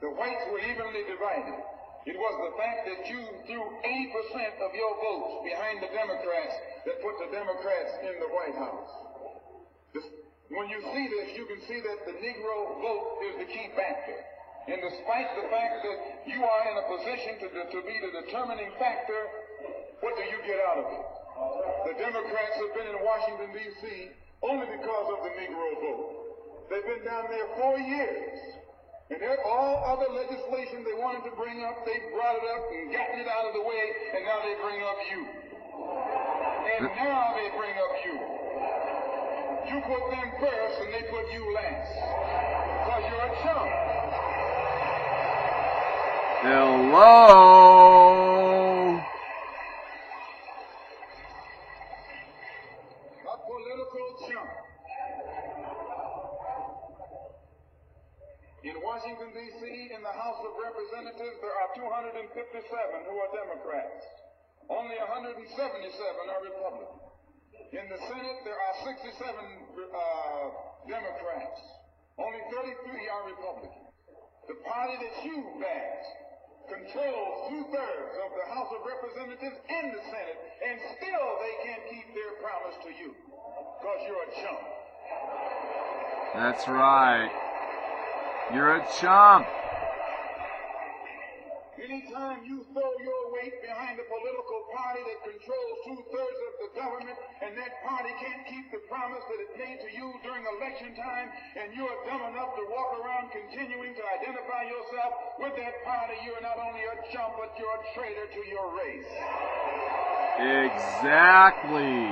Speaker 3: The whites were evenly divided. It was the fact that you threw 80% of your votes behind the Democrats that put the Democrats in the White House. When you see this, you can see that the Negro vote is the key factor. And despite the fact that you are in a position to be the determining factor, what do you get out of it? The Democrats have been in Washington, D.C. only because of the Negro vote. They've been down there 4 years. And all other legislation they wanted to bring up, they brought it up and gotten it out of the way, and now they bring up you. And now they bring up you. You put them first and they put you last. Because you're a chump.
Speaker 1: Hello.
Speaker 3: who are Democrats. Only 177 are Republicans. In the Senate, there are 67 Democrats. Only 33 are Republicans. The party that you backed controls 2/3 of the House of Representatives and the Senate, and still they can't keep their promise to you because you're a chump.
Speaker 1: That's right. You're a chump.
Speaker 3: Anytime you throw your weight behind a political party that controls 2/3 of the government, and that party can't keep the promise that it made to you during election time, and you're dumb enough to walk around continuing to identify yourself with that party, you're not only a chump, but you're a traitor to your race.
Speaker 1: Exactly.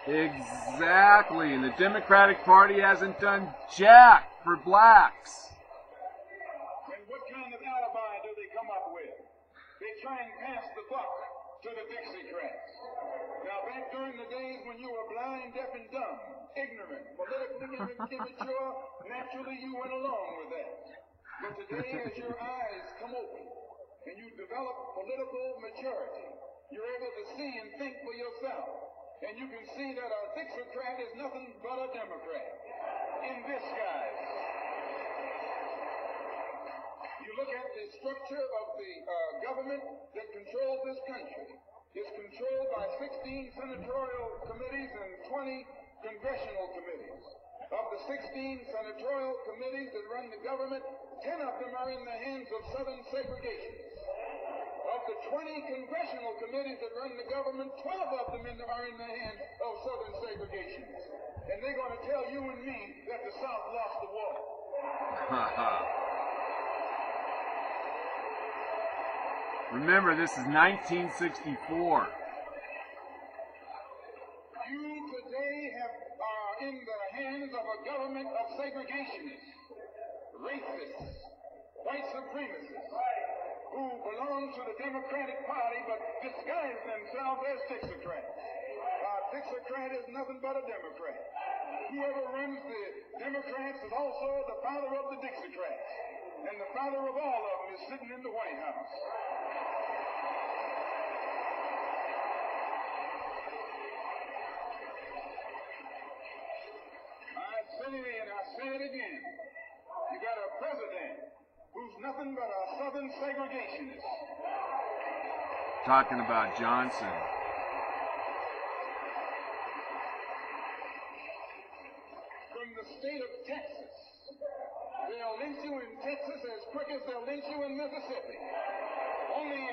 Speaker 1: Exactly. And the Democratic Party hasn't done jack for blacks.
Speaker 3: Try and pass the buck to the Dixiecrats. Now, back during the days when you were blind, deaf, and dumb, ignorant, politically immature, naturally you went along with that. But today, as your eyes come open and you develop political maturity, you're able to see and think for yourself. And you can see that a Dixiecrat is nothing but a Democrat in disguise. You look at the structure of the government that controls this country. It's controlled by 16 senatorial committees and 20 congressional committees. Of the 16 senatorial committees that run the government, 10 of them are in the hands of Southern segregationists. Of the 20 congressional committees that run the government, 12 of them are in the hands of Southern segregationists. And they're going to tell you and me that the South lost the war.
Speaker 1: Remember, this is 1964.
Speaker 3: You today are in the hands of a government of segregationists, racists, white supremacists, who belong to the Democratic Party but disguise themselves as Dixiecrats. Dixiecrat is nothing but a Democrat. Whoever runs the Democrats is also the father of the Dixiecrats. And the father of all of them is sitting in the White House. I said it and I say it again. You got a president who's nothing but a Southern segregationist.
Speaker 1: Talking about Johnson.
Speaker 3: From the state of Texas. They'll lynch you in Texas as quick as they'll lynch you in Mississippi. Only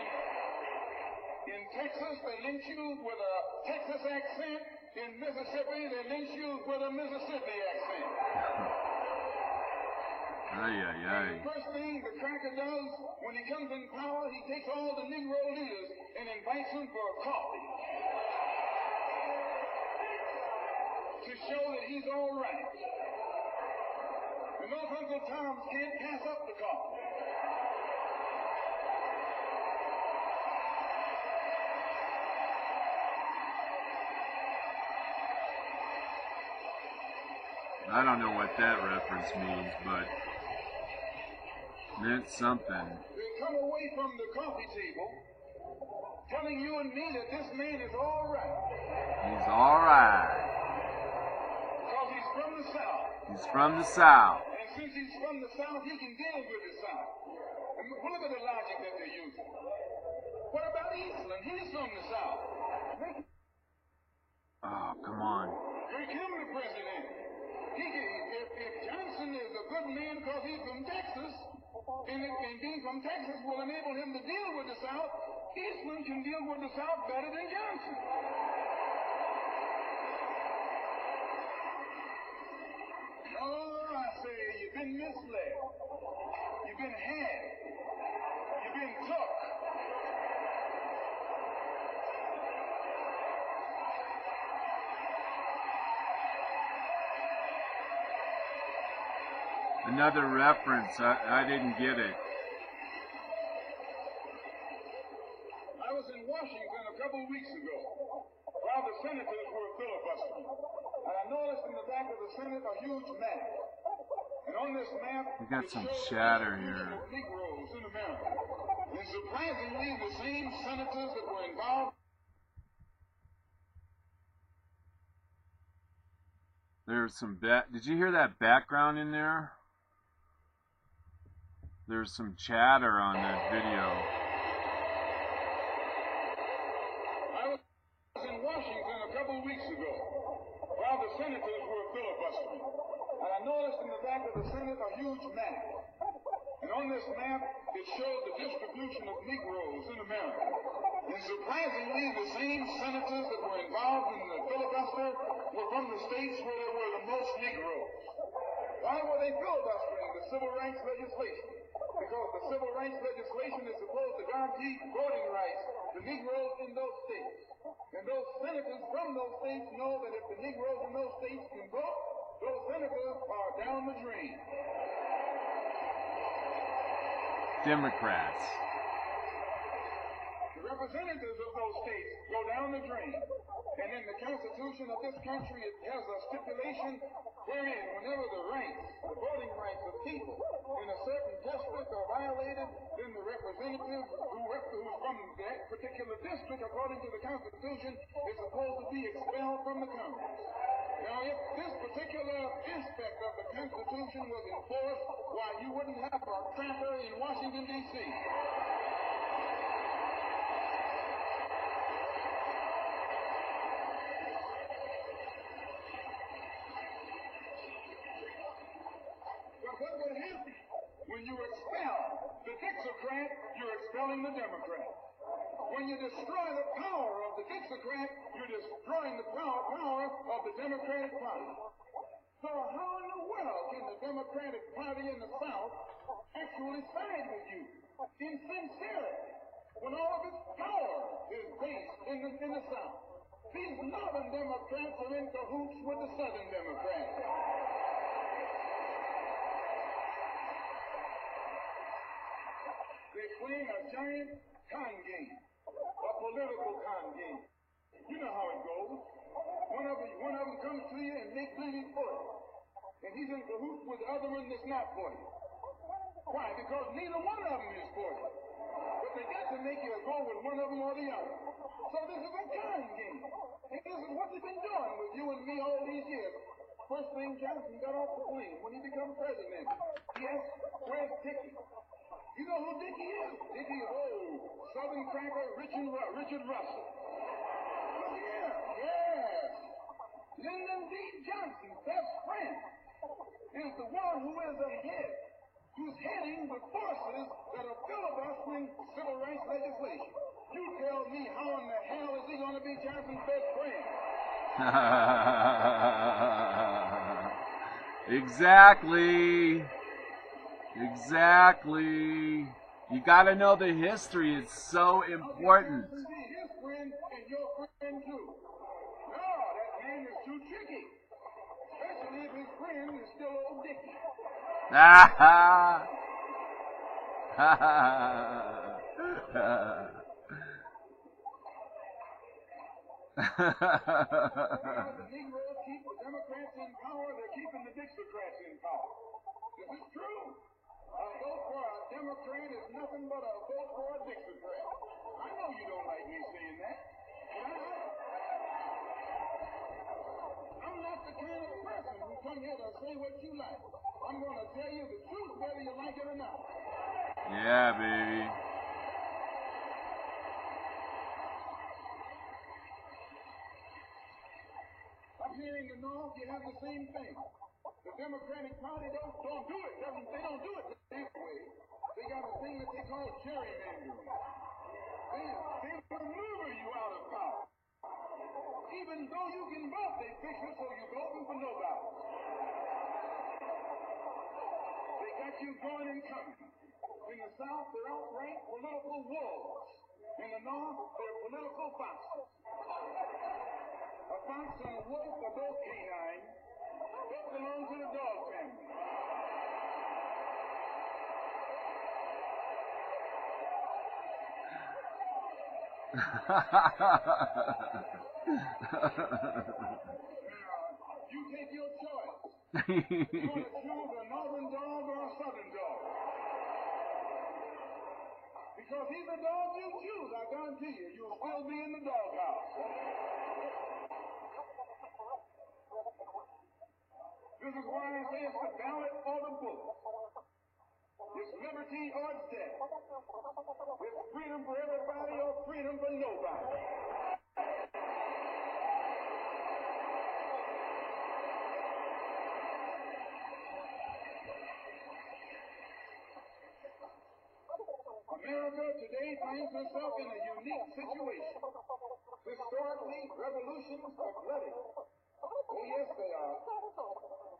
Speaker 3: in Texas they lynch you with a Texas accent. In Mississippi they lynch you with a Mississippi accent.
Speaker 1: Ay.
Speaker 3: The first thing the cracker does when he comes in power, he takes all the Negro leaders and invites them for a coffee. To show that he's all right. And those Uncle Toms can't pass up the coffee.
Speaker 1: I don't know what that reference means, but meant something.
Speaker 3: They come away from the coffee table telling you and me that this man is all right.
Speaker 1: He's all right.
Speaker 3: Because he's from the South.
Speaker 1: He's from the South.
Speaker 3: And since he's from the South, he can deal with the South. And look at the logic that they're using. What about Eastland? He's from the South.
Speaker 1: Oh, come on.
Speaker 3: Make him the president. If Johnson is a good man because he's from Texas, and being from Texas will enable him to deal with the South, Eastland can deal with the South better than Johnson. Oh, I say, you've been misled. You've been had. You've been took.
Speaker 1: Another reference. I didn't get it.
Speaker 3: I was in Washington a couple of weeks ago while the senators were filibustering. And I noticed in the back of the Senate a huge map. And on this map,
Speaker 1: We got some chatter here.
Speaker 3: Negroes in America. And surprisingly, the same senators that were involved.
Speaker 1: There's some did you hear that background in there? There's some chatter on that video.
Speaker 3: I was in Washington a couple of weeks ago while the senators were filibustering. And I noticed in the back of the Senate a huge map. And on this map, it showed the distribution of Negroes in America. And surprisingly, the same senators that were involved in the filibuster were from the states where there were the most Negroes. Why were they filibustering the civil rights legislation? Because the civil rights legislation is supposed to guarantee voting rights to Negroes in those states. And those senators from those states know that if the Negroes in those states can vote, those senators are down the drain.
Speaker 1: Democrats.
Speaker 3: The representatives of those states go down the drain. And in the Constitution of this country, it has a stipulation wherein whenever the rights, the voting rights of people in a certain district are violated, then the representative who's from that particular district, according to the Constitution, is supposed to be expelled from the Congress. Now, if this particular aspect of the Constitution was enforced, why, you wouldn't have a trapper in Washington, D.C. What would happen? When you expel the Dixiecrat, you're expelling the Democrat. When you destroy the power of the Dixiecrat, you're destroying the power of the Democratic Party. So how in the world can the Democratic Party in the South actually side with you in sincerity when all of its power is based in the South? These Northern Democrats are in cahoots with the Southern Democrats. They're playing a giant con game, a political con game. You know how it goes. One of them comes to you and they claim he's for you. And he's in cahoots with the other one that's not for you. Why? Because neither one of them is for you. But they got to make you go with one of them or the other. So this is a con game. And this is what they've been doing with you and me all these years. First thing Johnson got off the plane when he became president. He asked, where's Dickie? You know who Dickie is? Dickie is Southern cracker Richard Russell. Look here. Yes. Lyndon B. Johnson's best friend is the one who is ahead, who's heading the forces that are filibustering civil rights legislation. You tell me how in the hell is he going to be Johnson's best friend?
Speaker 1: Exactly. Exactly. You gotta know the history. It's so important.
Speaker 3: His friend and your friend too. No, that man is too tricky. Especially if his friend is still old Dickie.
Speaker 1: Ha ha. Ha ha.
Speaker 3: The Negroes keep the Democrats in power, they're keeping the Dixiecrats in power. This is true. A vote for a Democrat is nothing but a vote for a Dixiecrat. I know you don't like me saying that. I'm not the kind of person who come here to say what you like. I'm going to tell you the truth whether you like it or not.
Speaker 1: Yeah, baby.
Speaker 3: Up here in the North, you have the same thing. The Democratic Party don't do it. They don't do it this way. They got a thing that they call gerrymandering. They maneuver you out of power. Even though you can vote, they fix it so you're voting for nobody. They got you going and coming. In the South, they're outright political wolves. In the North, they're political foxes. A fox and a wolf are both canine. Both belong to the dog family. Now, you take your choice. You want to choose a northern dog or a southern dog? Because either dog you choose, I guarantee you, you'll still be in the doghouse. This is why I say it's the ballot or the bullet. It's liberty or it's death. It's freedom for everybody or freedom for nobody. America today finds herself in a unique situation. Historically, revolutions are bloody. Oh, yes, they are.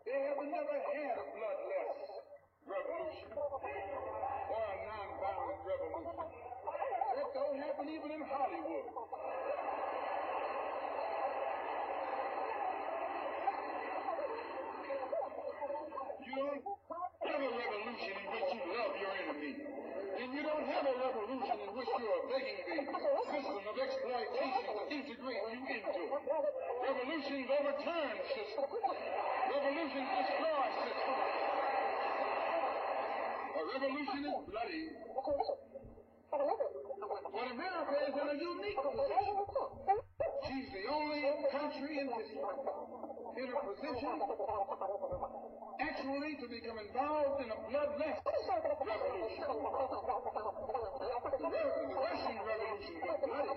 Speaker 3: They have never had a bloodless revolution or a nonviolent revolution. That don't happen even in Hollywood. You don't have a revolution in which you love your enemy. And you don't have a revolution in which you are begging the system of exploitation to integrate you into it. Revolutions overturn systems. Revolutions destroy systems. A revolution is bloody. But America is in a unique position. She's the only country in history in a position actually to become involved in a bloodless revolution. The Russian Revolution was bloody.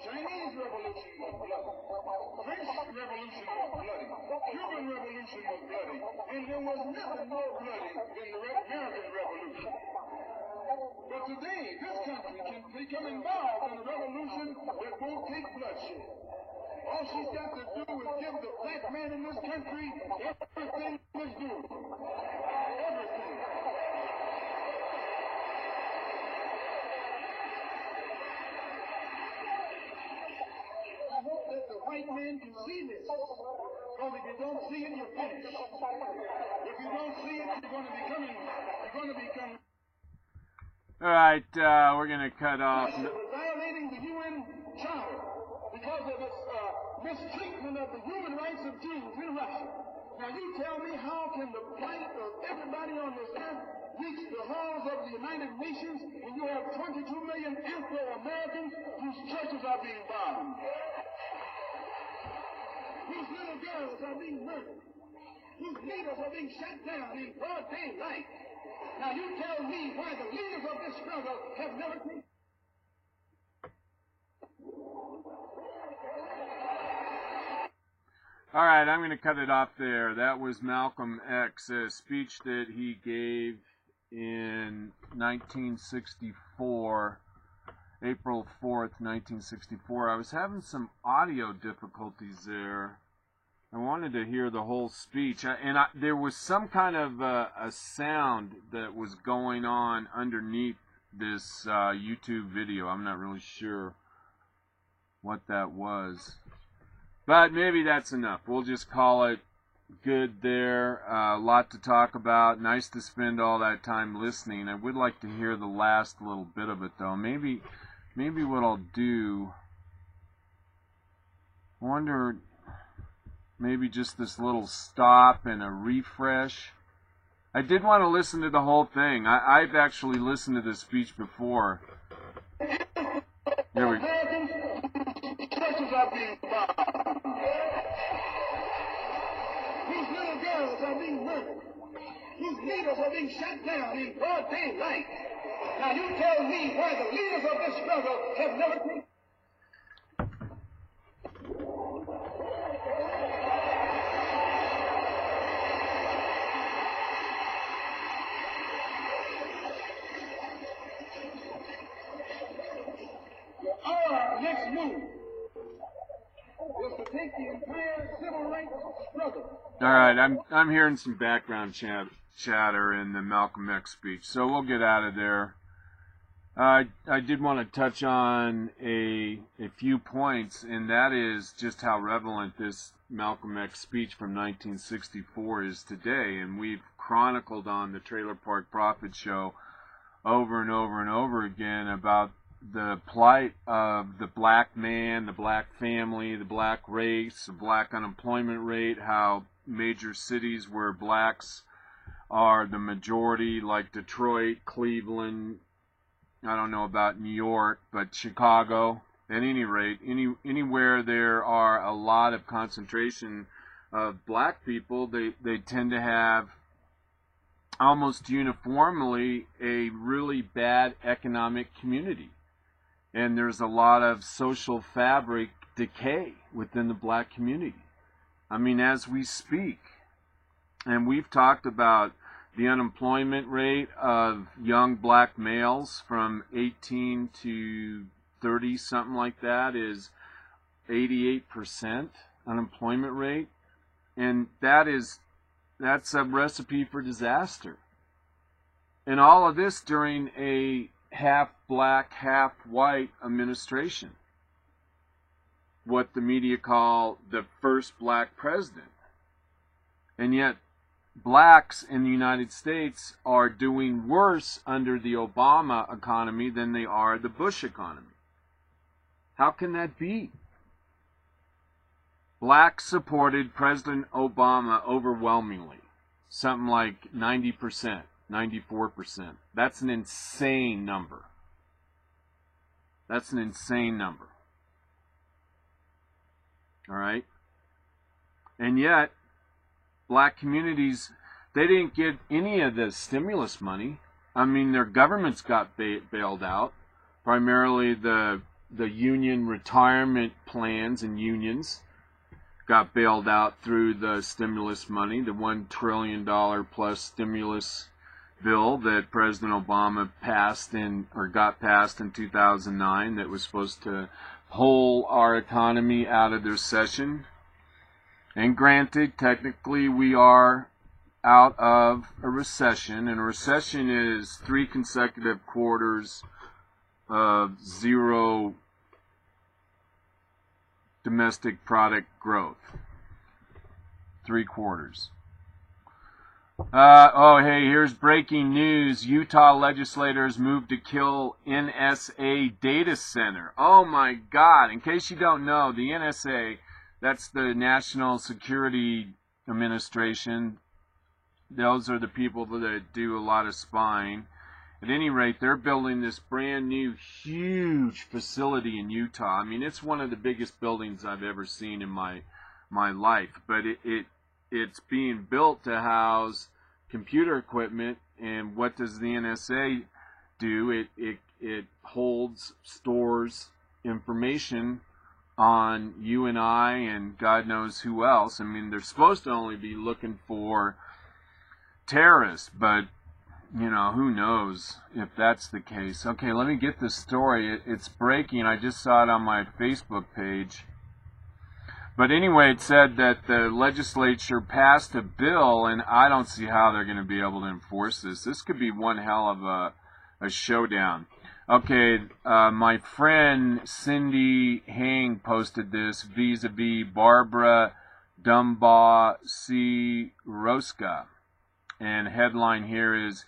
Speaker 3: Chinese Revolution was bloody. French Revolution was bloody. Cuban Revolution was bloody. And there was nothing more bloody than the American Revolution. But today, this country can become involved in a revolution that won't take bloodshed. All she's got to do is give the black man in this country everything he's due. Everything. I hope that the white man can see this. Because if you don't see it, you're finished. If you don't see it, you're going to become.
Speaker 1: All right, we're going to cut off.
Speaker 3: Violating the UN Charter because of its mistreatment of the human rights of Jews in Russia. Now you tell me, how can the plight of everybody on this earth reach the halls of the United Nations when you have 22 million Afro-Americans whose churches are being bombed? Whose little girls are being murdered? Whose leaders are being shot down in broad daylight? Now you tell me why the leaders of this struggle have never taken.
Speaker 1: All right, I'm going to cut it off there. That was Malcolm X, a speech that he gave in 1964, April 4th, 1964. I was having some audio difficulties there. I wanted to hear the whole speech, and there was some kind of a sound that was going on underneath this YouTube video. I'm not really sure what that was, but maybe that's enough. We'll just call it good there. A lot to talk about. Nice to spend all that time listening. I would like to hear the last little bit of it, though. Maybe what I'll do, I wonder, maybe just this little stop and a refresh. I did want to listen to the whole thing. I've actually listened to this speech before. Here we go.
Speaker 3: Churches are being bombed. Whose little girls are being murdered. Whose leaders are being shot down in broad daylight. Now you tell me why the leaders of this struggle have never taken. Our next move is to take the entire civil rights struggle.
Speaker 1: All right, I'm hearing some background chatter in the Malcolm X speech, so we'll get out of there. I did want to touch on a few points, and that is just how relevant this Malcolm X speech from 1964 is today. And we've chronicled on the Trailer Park Prophet Show over and over and over again about the plight of the black man, the black family, the black race, the black unemployment rate, how major cities where blacks are the majority, like Detroit, Cleveland, I don't know about New York, but Chicago. At any rate, anywhere there are a lot of concentration of black people, they tend to have almost uniformly a really bad economic community. And there's a lot of social fabric decay within the black community. I mean, as we speak, and we've talked about the unemployment rate of young black males from 18 to 30, something like that, is 88% unemployment rate. And that's a recipe for disaster. And all of this during a half black, half white administration. What the media call the first black president. And yet, blacks in the United States are doing worse under the Obama economy than they are the Bush economy. How can that be? Blacks supported President Obama overwhelmingly. Something like 90%, 94%. That's an insane number. That's an insane number. All right? And yet, black communities, they didn't get any of the stimulus money. I mean, their governments got bailed out. Primarily the union retirement plans and unions got bailed out through the stimulus money, the $1 trillion plus stimulus bill that President Obama got passed in 2009 that was supposed to pull our economy out of the recession. And granted, technically we are out of a recession, and a recession is 3 consecutive quarters of zero domestic product growth. 3 quarters. Oh, hey, here's breaking news. Utah legislators move to kill NSA data center. Oh my God. In case you don't know, the NSA, that's the National Security Administration. Those are the people that do a lot of spying. At any rate, they're building this brand new, huge facility in Utah. I mean, it's one of the biggest buildings I've ever seen in my life. But it's being built to house computer equipment. And what does the NSA do? It holds, stores information on you and I and God knows who else. I mean, they're supposed to only be looking for terrorists, but you know, who knows if that's the case. Okay, let me get this story. It's breaking. I just saw it on my Facebook page. But anyway, it said that the legislature passed a bill, and I don't see how they're going to be able to enforce this. This could be one hell of a showdown. Okay, my friend Cindy Hang posted this vis-a-vis Barbara Dumbaugh C. Roska. And headline here is,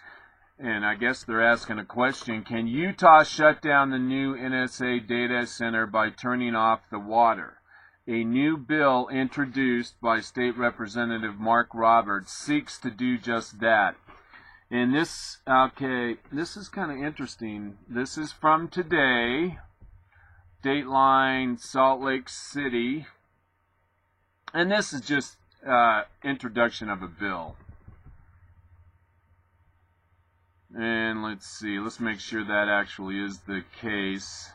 Speaker 1: and I guess they're asking a question, can Utah shut down the new NSA data center by turning off the water? A new bill introduced by State Representative Mark Roberts seeks to do just that. And this, okay, this is kind of interesting. This is from today, Dateline Salt Lake City. And this is just introduction of a bill. And let's see, let's make sure that actually is the case.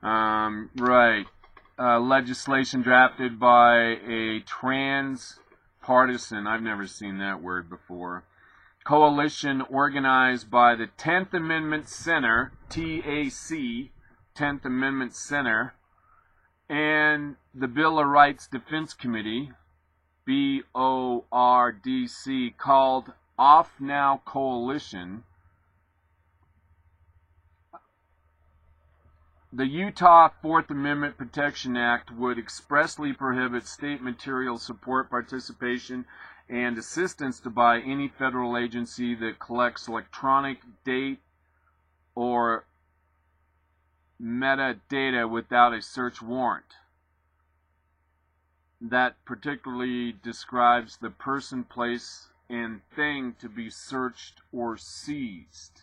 Speaker 1: Right. Legislation drafted by a transpartisan, I've never seen that word before, coalition organized by the 10th Amendment Center, TAC, 10th Amendment Center, and the Bill of Rights Defense Committee, BORDC, called Off Now Coalition. The Utah Fourth Amendment Protection Act would expressly prohibit state material support, participation, and assistance to by any federal agency that collects electronic date or metadata without a search warrant. that particularly describes the person, place, and thing to be searched or seized.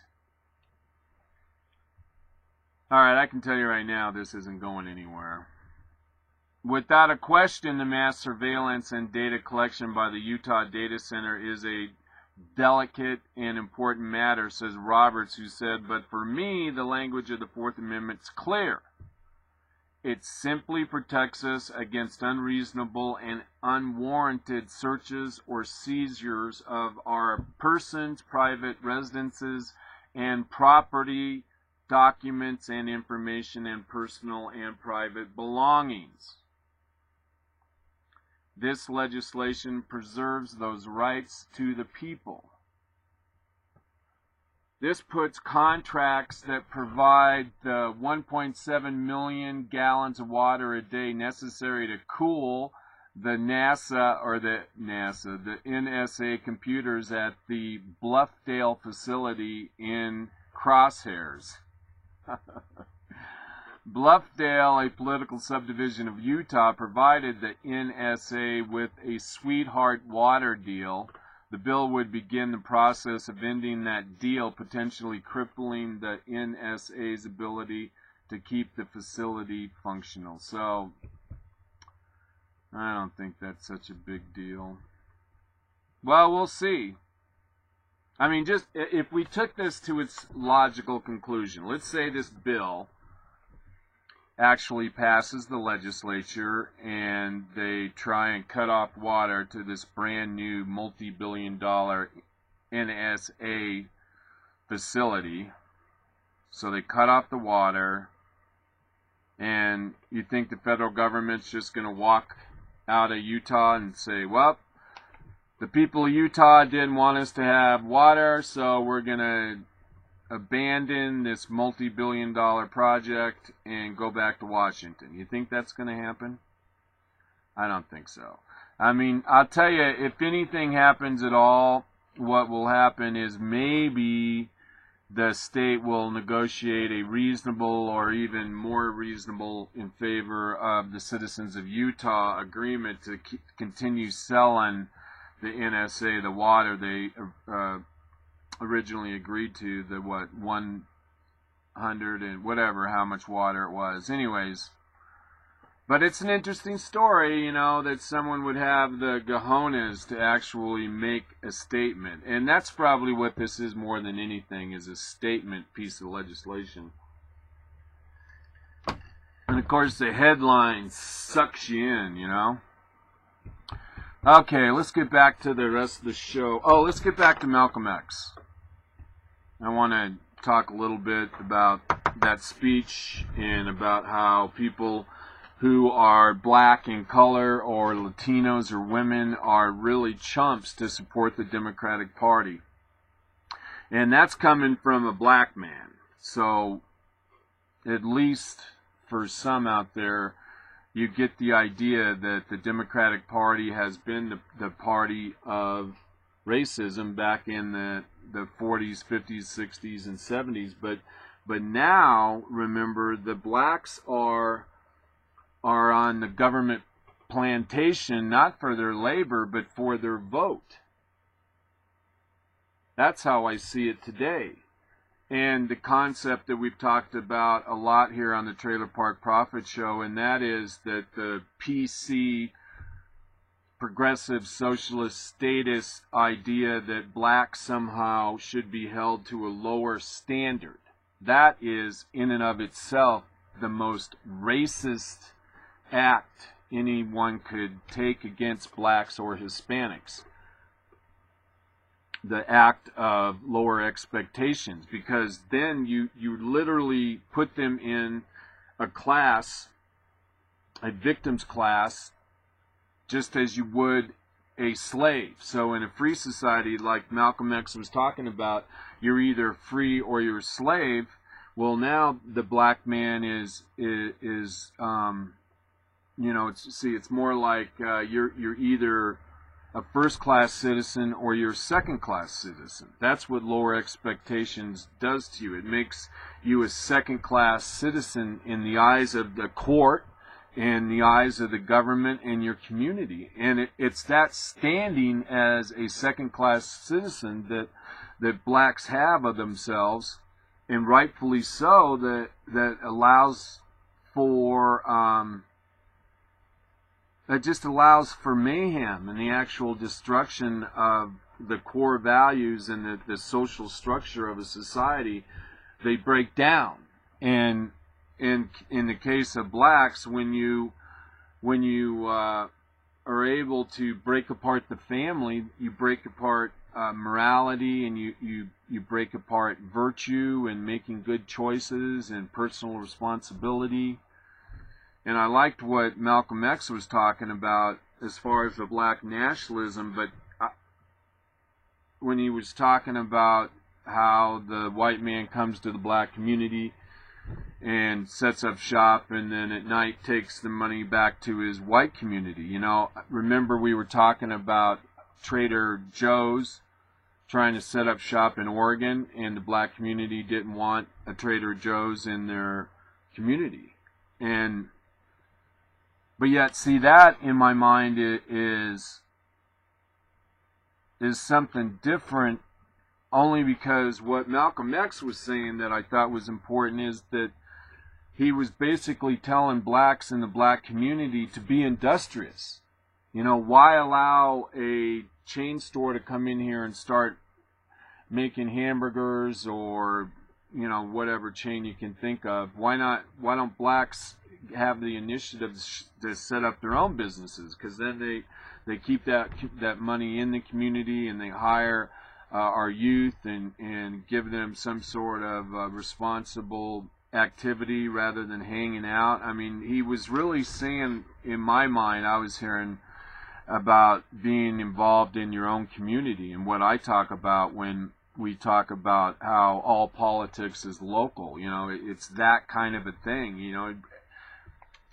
Speaker 1: Alright, I can tell you right now this isn't going anywhere. Without a question, the mass surveillance and data collection by the Utah Data Center is a delicate and important matter, says Roberts, who said, but for me, the language of the Fourth Amendment is clear. It simply protects us against unreasonable and unwarranted searches or seizures of our persons, private residences, and property, documents and information, and personal and private belongings. This legislation preserves those rights to the people. This puts contracts that provide the 1.7 million gallons of water a day necessary to cool the NSA computers at the Bluffdale facility in crosshairs. Bluffdale, a political subdivision of Utah, provided the NSA with a sweetheart water deal. The bill would begin the process of ending that deal, potentially crippling the NSA's ability to keep the facility functional. So, I don't think that's such a big deal. Well, we'll see. I mean, just if we took this to its logical conclusion, let's say this bill actually passes the legislature and they try and cut off water to this brand new multi-billion-dollar NSA facility. So they cut off the water, and you think the federal government's just going to walk out of Utah and say, well, the people of Utah didn't want us to have water, so we're going to abandon this multi-billion-dollar project and go back to Washington. You think that's going to happen? I don't think so. I mean, I'll tell you, if anything happens at all, what will happen is maybe the state will negotiate a reasonable or even more reasonable in favor of the citizens of Utah agreement to continue selling the NSA the water they originally agreed to, the 100 and whatever, how much water it was. Anyways, but it's an interesting story, you know, that someone would have the cojones to actually make a statement. And that's probably what this is more than anything, is a statement piece of legislation. And of course the headline sucks you in, you know. Okay, let's get back to the rest of the show. Oh, let's get back to Malcolm X. I want to talk a little bit about that speech and about how people who are black in color or Latinos or women are really chumps to support the Democratic Party. And that's coming from a black man. So, at least for some out there, you get the idea that the Democratic Party has been the party of racism back in the 40s, 50s, 60s, and 70s. But now, remember, the blacks are on the government plantation, not for their labor, but for their vote. That's how I see it today. And the concept that we've talked about a lot here on the Trailer Park Prophet Show, and that is that the PC progressive socialist statist idea that blacks somehow should be held to a lower standard. That is, in and of itself, the most racist act anyone could take against blacks or Hispanics. The act of lower expectations, because then you literally put them in a class, a victim's class, just as you would a slave. So in a free society, like Malcolm X was talking about, you're either free or you're a slave. Well, now the black man is you know, it's more like you're either a first-class citizen or you're a second-class citizen. That's what lower expectations does to you. It makes you a second-class citizen in the eyes of the court, in the eyes of the government and your community. And it's that standing as a second-class citizen that blacks have of themselves, and rightfully so, that allows for that just allows for mayhem and the actual destruction of the core values and the social structure of a society. They break down. And in the case of blacks, when you are able to break apart the family, you break apart morality, and you break apart virtue and making good choices and personal responsibility. And I liked what Malcolm X was talking about as far as the black nationalism, but when he was talking about how the white man comes to the black community and sets up shop, and then at night takes the money back to his white community. You know, remember we were talking about Trader Joe's trying to set up shop in Oregon, and the black community didn't want a Trader Joe's in their community. But yet, see, that in my mind is something different, only because what Malcolm X was saying that I thought was important is that he was basically telling blacks in the black community to be industrious. You know, why allow a chain store to come in here and start making hamburgers or, you know, whatever chain you can think of? Why don't blacks have the initiative to set up their own businesses? Because then they keep that money in the community, and they hire our youth and give them some sort of responsible activity rather than hanging out. I mean, he was really saying, in my mind, I was hearing about being involved in your own community, and what I talk about when we talk about how all politics is local. You know, it's that kind of a thing, you know.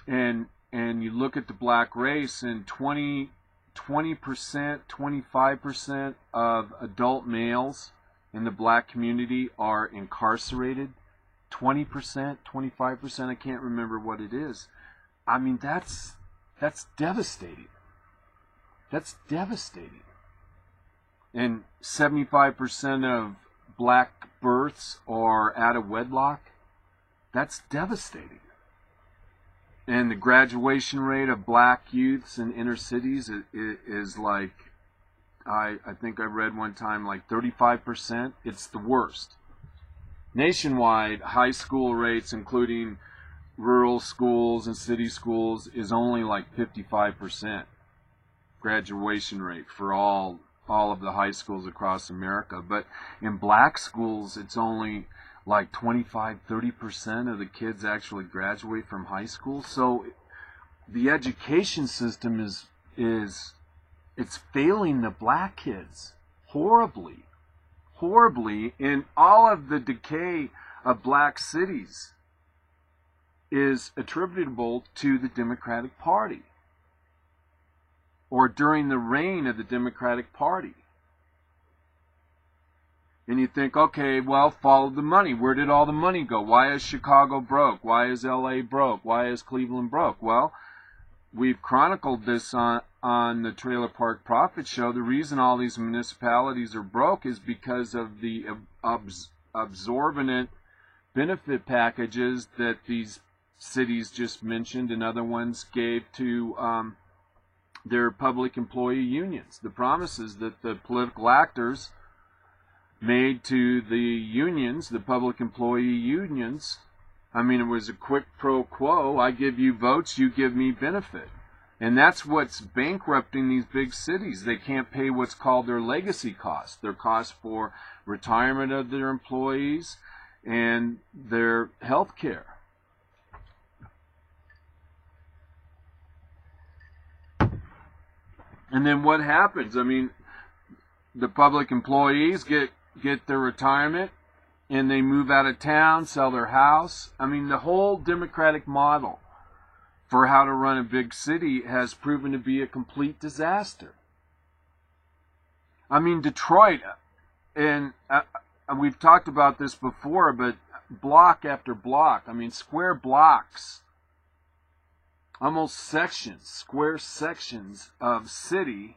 Speaker 1: And you look at the black race, and 20%, 25% of adult males in the black community are incarcerated. 20%, 25%, I can't remember what it is. I mean, that's devastating. That's devastating. And 75% of black births are out of wedlock. That's devastating. And the graduation rate of black youths in inner cities is like, I think I read one time, like 35%. It's the worst. Nationwide, high school rates, including rural schools and city schools, is only like 55% graduation rate for all of the high schools across America. But in black schools, it's only like 25-30% of the kids actually graduate from high school. So the education system is failing the black kids horribly, and all of the decay of black cities is attributable to the Democratic Party, or during the reign of the Democratic Party. And you think, okay, well, follow the money. Where did all the money go? Why is Chicago broke? Why is LA broke? Why is Cleveland broke? Well, we've chronicled this on the Trailer Park Profit Show. The reason all these municipalities are broke is because of the absorbent benefit packages that these cities just mentioned and other ones gave to their public employee unions. The promises that the political actors made to the unions, the public employee unions. I mean, it was a quid pro quo. I give you votes, you give me benefit. And that's what's bankrupting these big cities. They can't pay what's called their legacy costs, their costs for retirement of their employees and their health care. And then what happens? I mean, the public employees get their retirement, and they move out of town, sell their house. I mean, the whole democratic model for how to run a big city has proven to be a complete disaster. I mean, Detroit, and we've talked about this before, but block after block, I mean, square blocks almost sections, square sections of city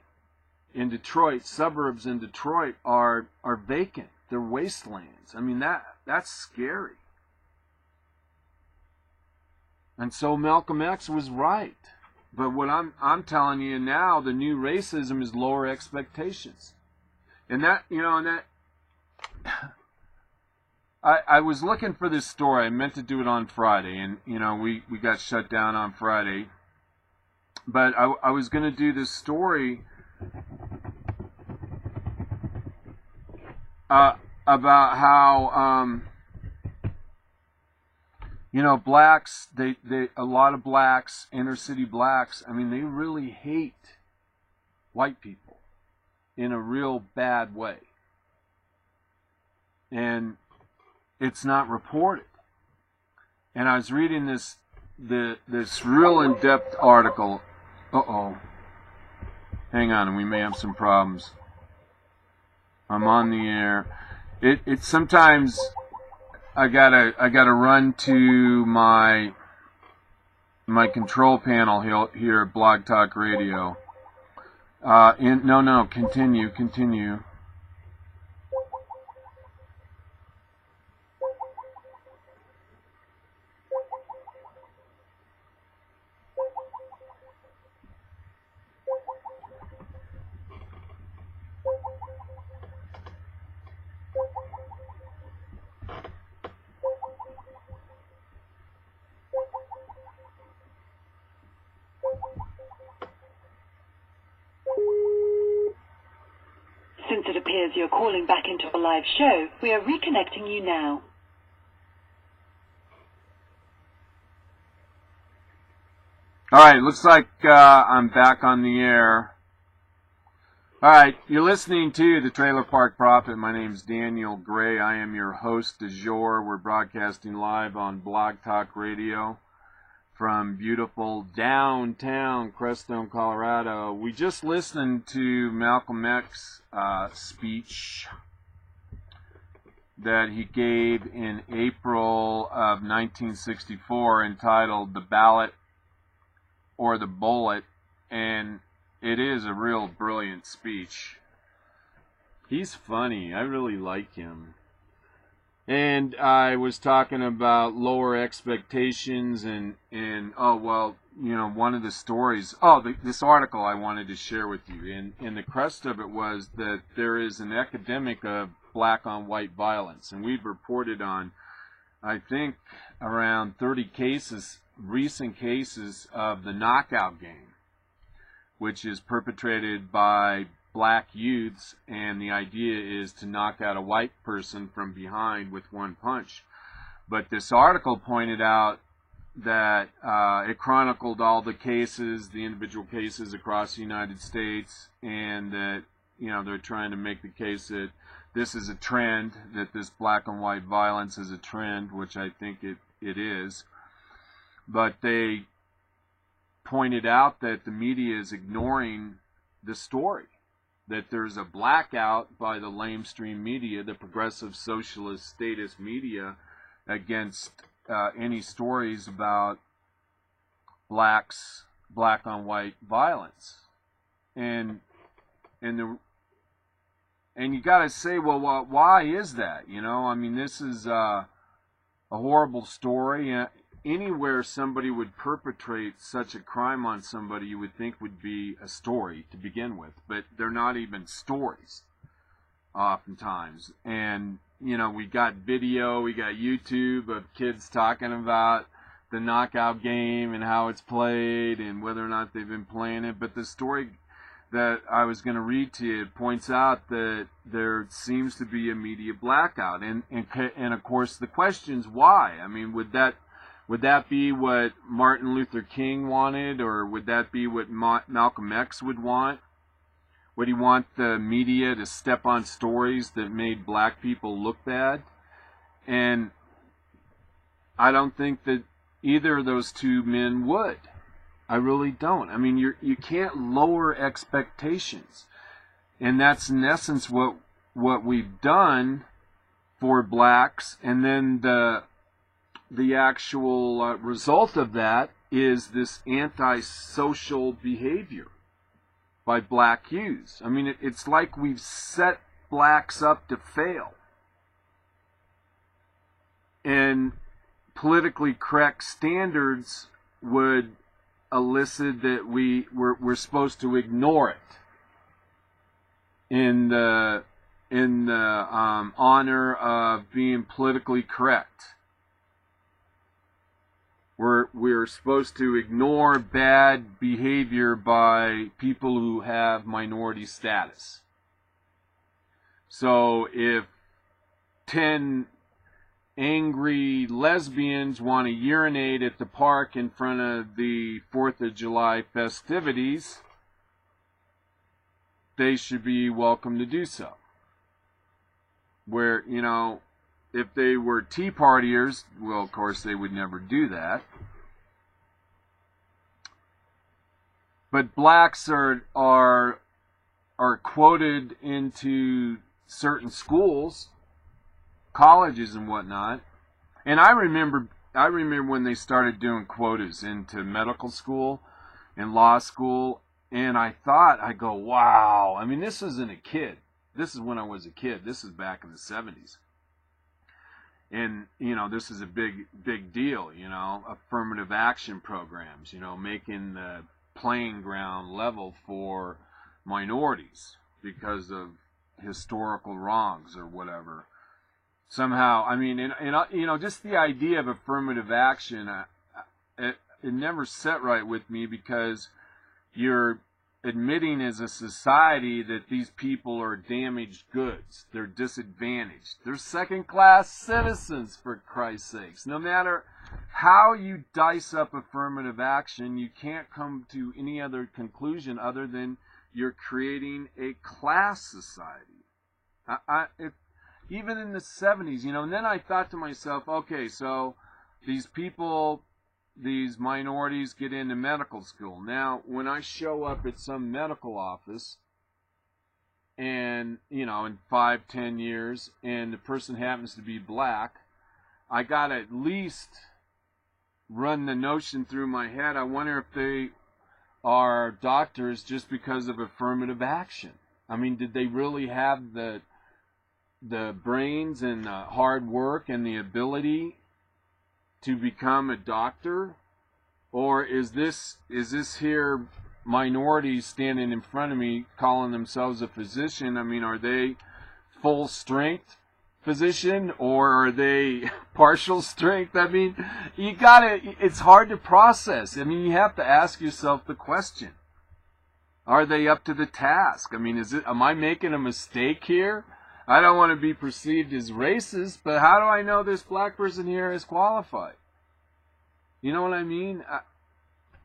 Speaker 1: in Detroit, suburbs in Detroit are vacant. They're wastelands. I mean, that's scary. And so Malcolm X was right. But what I'm telling you now, the new racism is lower expectations. And that, I was looking for this story. I meant to do it on Friday, and we got shut down on Friday. But I was going to do this story about how blacks, a lot of blacks, inner city blacks, I mean, they really hate white people in a real bad way. And it's not reported. And I was reading this real in-depth article. Uh-oh. Hang on, we may have some problems. I'm on the air. It sometimes I gotta run to my control panel here at Blog Talk Radio. Continue.
Speaker 4: Since it appears you're calling back into a live show, we are reconnecting you now.
Speaker 1: Alright, looks like I'm back on the air. Alright, you're listening to the Trailer Park Prophet. My name's Daniel Gray. I am your host du jour. We're broadcasting live on Blog Talk Radio from beautiful downtown Crestone, Colorado. We just listened to Malcolm X's speech that he gave in April of 1964 entitled The Ballot or the Bullet, and it is a real brilliant speech. He's funny. I really like him. And I was talking about lower expectations and one of the stories, this article I wanted to share with you. And the crust of it was that there is an epidemic of black on white violence. And we've reported on, I think, around 30 cases, recent cases of the knockout game, which is perpetrated by black youths, and the idea is to knock out a white person from behind with one punch. But this article pointed out that it chronicled all the cases, the individual cases across the United States, and that they're trying to make the case that this is a trend, that this black and white violence is a trend, which I think it is. But they pointed out that the media is ignoring the story, that there's a blackout by the lamestream media, the progressive socialist statist media, against any stories about black on white violence. And you got to say, well, why is that? I mean, this is a horrible story. Anywhere somebody would perpetrate such a crime on somebody, you would think would be a story to begin with, but they're not even stories oftentimes. And we got video, we got YouTube of kids talking about the knockout game and how it's played and whether or not they've been playing it. But the story that I was going to read to you points out that there seems to be a media blackout, and of course the question's why. I mean, would that be what Martin Luther King wanted, or would that be what Malcolm X would want? Would he want the media to step on stories that made black people look bad? And I don't think that either of those two men would. I really don't. I mean, you can't lower expectations. And that's in essence what we've done for blacks, and then the actual result of that is this antisocial behavior by black youths. I mean, it's like we've set blacks up to fail. And politically correct standards would elicit that we're supposed to ignore it in the honor of being politically correct. We're supposed to ignore bad behavior by people who have minority status. So if 10 angry lesbians want to urinate at the park in front of the 4th of July festivities, they should be welcome to do so. Where, you know, if they were Tea Partiers, well, of course, they would never do that. But blacks are quoted into certain schools, colleges and whatnot. And I remember when they started doing quotas into medical school and law school, and I go, wow. I mean, this isn't a kid. This is when I was a kid. This is back in the 70s. And, you know, this is a big deal, you know, affirmative action programs, you know, making the playing ground level for minorities because of historical wrongs or whatever. Somehow, I mean, and you know, just the idea of affirmative action, it never set right with me, because you're admitting as a society that these people are damaged goods. They're disadvantaged. They're second-class citizens, for Christ's sakes. No matter how you dice up affirmative action, you can't come to any other conclusion other than you're creating a class society. Even in the 70s, you know, and then I thought to myself, okay, so these people, these minorities get into medical school. Now, when I show up at some medical office, and, you know, in 5-10 years, and the person happens to be black, I got to at least run the notion through my head, I wonder if they are doctors just because of affirmative action. I mean, did they really have the brains and the hard work and the ability to become a doctor? Or is this here minorities standing in front of me calling themselves a physician? I mean, are they full strength physician, or are they partial strength? I mean, it's hard to process. I mean, you have to ask yourself the question, are they up to the task? I mean, am I making a mistake here? I don't want to be perceived as racist, but how do I know this black person here is qualified? You know what I mean?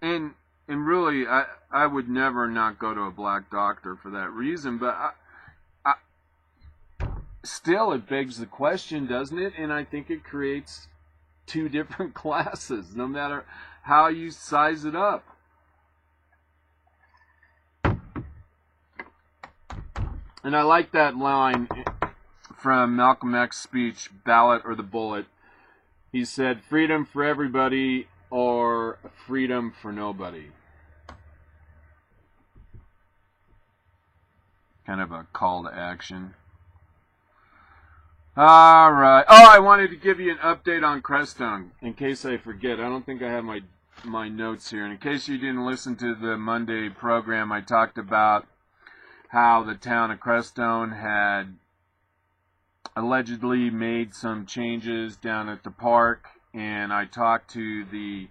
Speaker 1: And really, I would never not go to a black doctor for that reason, but still, it begs the question, doesn't it? And I think it creates two different classes, no matter how you size it up. And I like that line from Malcolm X's speech, Ballet or the Bullet. He said, freedom for everybody or freedom for nobody. Kind of a call to action. All right. Oh, I wanted to give you an update on Crestone, in case I forget. I don't think I have my notes here. And in case you didn't listen to the Monday program, I talked about how the town of Crestone had allegedly made some changes down at the park, and I talked to the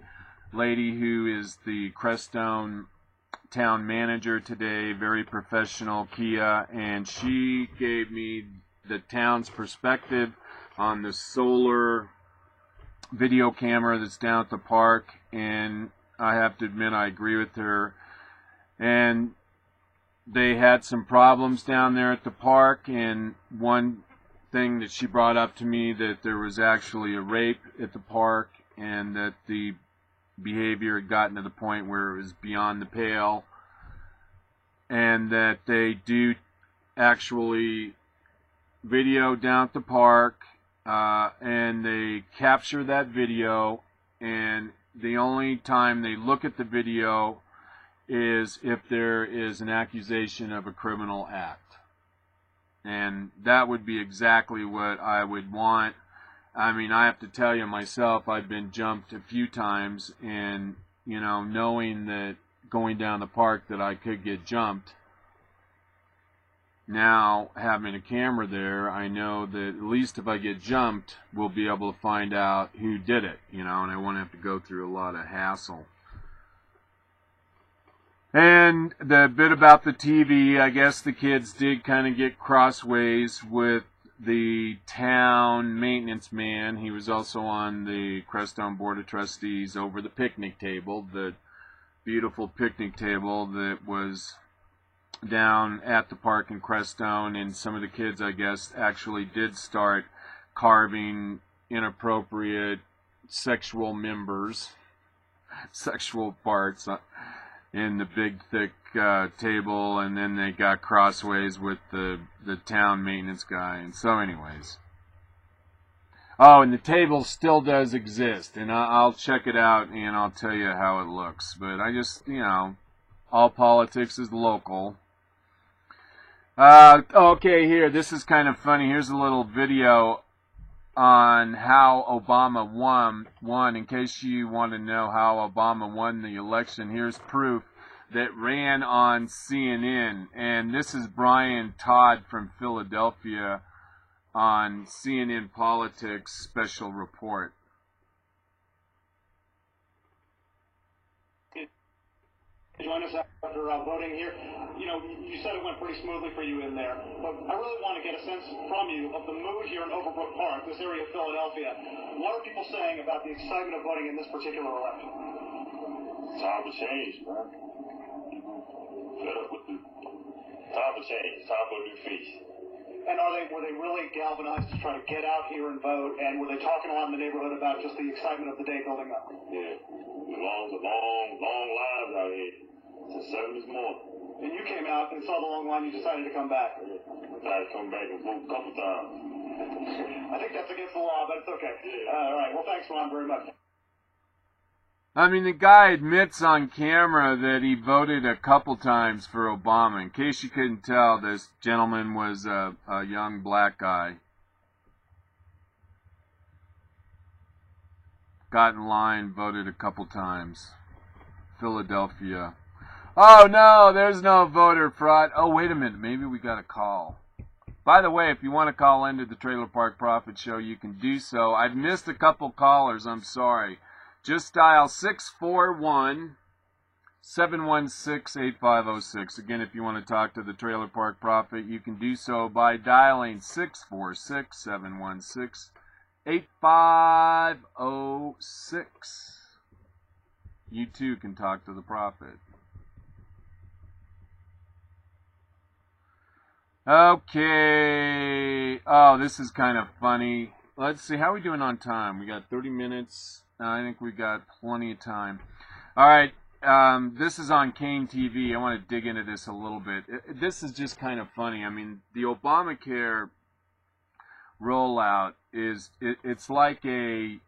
Speaker 1: lady who is the Crestone town manager today, very professional, Kia, and she gave me the town's perspective on the solar video camera that's down at the park, and I have to admit I agree with her. And they had some problems down there at the park, and one thing that she brought up to me, that there was actually a rape at the park, and that the behavior had gotten to the point where it was beyond the pale, and that they do actually video down at the park, and they capture that video, and the only time they look at the video is if there is an accusation of a criminal act. And that would be exactly what I would want. I mean, I have to tell you myself, I've been jumped a few times, and, you know, knowing that going down the park that I could get jumped, now having a camera there, I know that at least if I get jumped, we'll be able to find out who did it, you know, and I won't have to go through a lot of hassle. And the bit about the TV, I guess the kids did kind of get crossways with the town maintenance man. He was also on the Crestone Board of Trustees over the picnic table, the beautiful picnic table that was down at the park in Crestone. And some of the kids, I guess, actually did start carving inappropriate sexual members, sexual parts in the big thick table, and then they got crossways with the town maintenance guy. And so anyways, oh, and the table still does exist, and I'll check it out and I'll tell you how it looks. But I just, you know, all politics is local. Okay, here, this is kind of funny. Here's a little video on how Obama won. In case you want to know how Obama won the election, here's proof that ran on CNN. And this is Brian Todd from Philadelphia on CNN Politics Special Report.
Speaker 5: Join us after voting here. You know, you said it went pretty smoothly for you in there, but I really want to get a sense from you of the mood here in Overbrook Park, this area of Philadelphia. What are people saying about the excitement of voting in this particular election?
Speaker 6: Time for change, man. Fed up with the time for change. Time for a new face.
Speaker 5: And were they really galvanized to try to get out here and vote? And were they talking a lot in the neighborhood about just the excitement of the day building up?
Speaker 6: Yeah, long lines out here since 7 this morning.
Speaker 5: And you came out and saw the long line. You decided to come back.
Speaker 6: Yeah, I decided to come back and vote a couple times.
Speaker 5: I think that's against the law, but it's okay. Yeah. All right. Well, thanks, Ron, very much.
Speaker 1: I mean, the guy admits on camera that he voted a couple times for Obama. In case you couldn't tell, this gentleman was a young black guy. Got in line, voted a couple times. Philadelphia. Oh no, there's no voter fraud. Oh, wait a minute, maybe we got a call. By the way, if you want to call into the Trailer Park Profit Show, you can do so. I've missed a couple callers, I'm sorry. Just dial 641-716-8506. Again, if you want to talk to the Trailer Park Profit, you can do so by dialing 646-716-8506. You too can talk to the Prophet. Okay. Oh, this is kind of funny. Let's see, how are we doing on time? We got 30 minutes. I think we got plenty of time. All right. This is on Kane TV. I want to dig into this a little bit. This is just kind of funny. I mean, the Obamacare rollout is, it's like I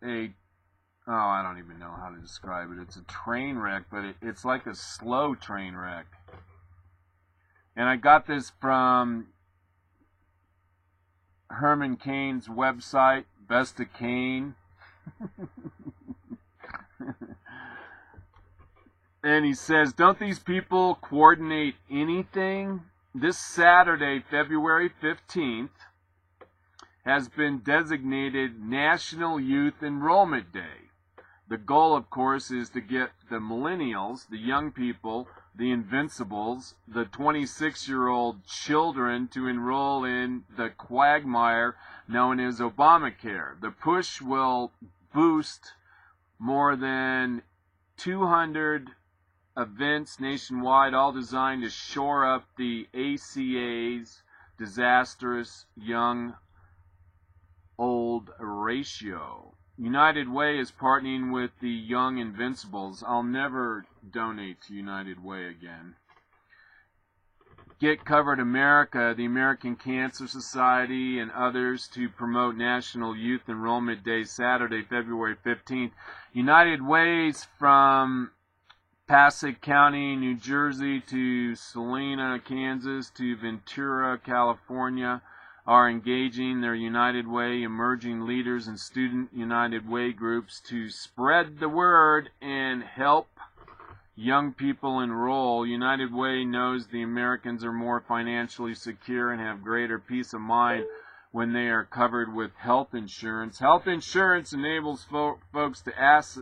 Speaker 1: don't even know how to describe it. It's a train wreck, but it's like a slow train wreck. And I got this from Herman Cain's website, Best of Cain. And he says, don't these people coordinate anything? This Saturday, February 15th, has been designated National Youth Enrollment Day. The goal, of course, is to get the millennials, the young people, the invincibles, the 26-year-old children to enroll in the quagmire known as Obamacare. The push will boost more than 200 events nationwide, all designed to shore up the ACA's disastrous young-old ratio. United Way is partnering with the Young Invincibles. I'll never donate to United Way again. Get Covered America, the American Cancer Society, and others to promote National Youth Enrollment Day, Saturday, February 15th. United Ways from Passaic County, New Jersey, to Salina, Kansas, to Ventura, California, are engaging their United Way emerging leaders and student United Way groups to spread the word and help young people enroll. United Way knows the Americans are more financially secure and have greater peace of mind when they are covered with health insurance. Health insurance enables folks to access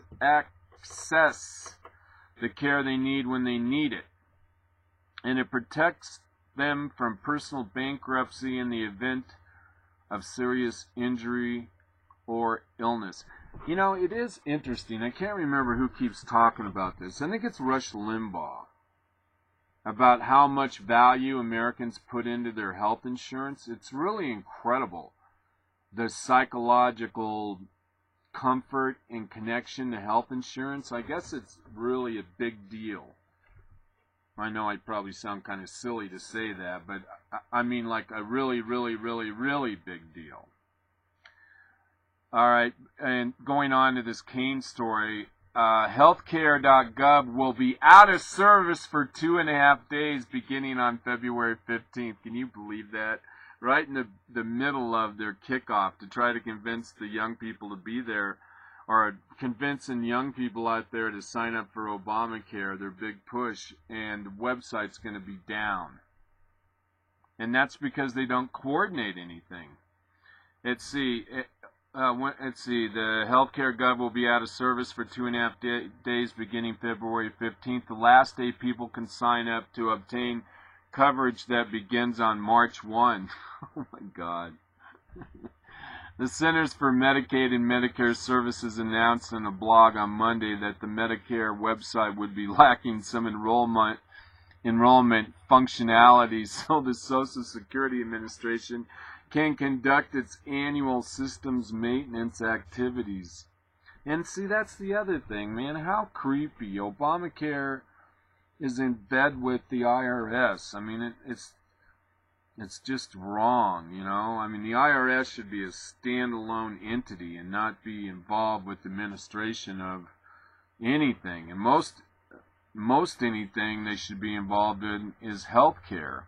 Speaker 1: the care they need when they need it, and it protects them from personal bankruptcy in the event of serious injury or illness. You know, it is interesting. I can't remember who keeps talking about this. I think it's Rush Limbaugh, about how much value Americans put into their health insurance. It's really incredible, the psychological comfort and connection to health insurance. I guess it's really a big deal. I know I probably sound kind of silly to say that, but I mean like a really, really, really, really big deal. All right, and going on to this Kane story, healthcare.gov will be out of service for 2.5 days beginning on February 15th. Can you believe that? Right in the middle of their kickoff to try to convince the young people to be there, or convincing young people out there to sign up for Obamacare, their big push, and the website's going to be down. And that's because they don't coordinate anything. Let's see, the healthcare gov will be out of service for 2.5 days beginning February 15th. The last day people can sign up to obtain coverage that begins on March 1. Oh my God. The Centers for Medicaid and Medicare Services announced in a blog on Monday that the Medicare website would be lacking some enrollment functionality, so the Social Security Administration can conduct its annual systems maintenance activities. And see, that's the other thing, man. How creepy. Obamacare is in bed with the IRS. I mean, it's just wrong, you know. I mean, the IRS should be a standalone entity and not be involved with the administration of anything. And most anything they should be involved in is health care.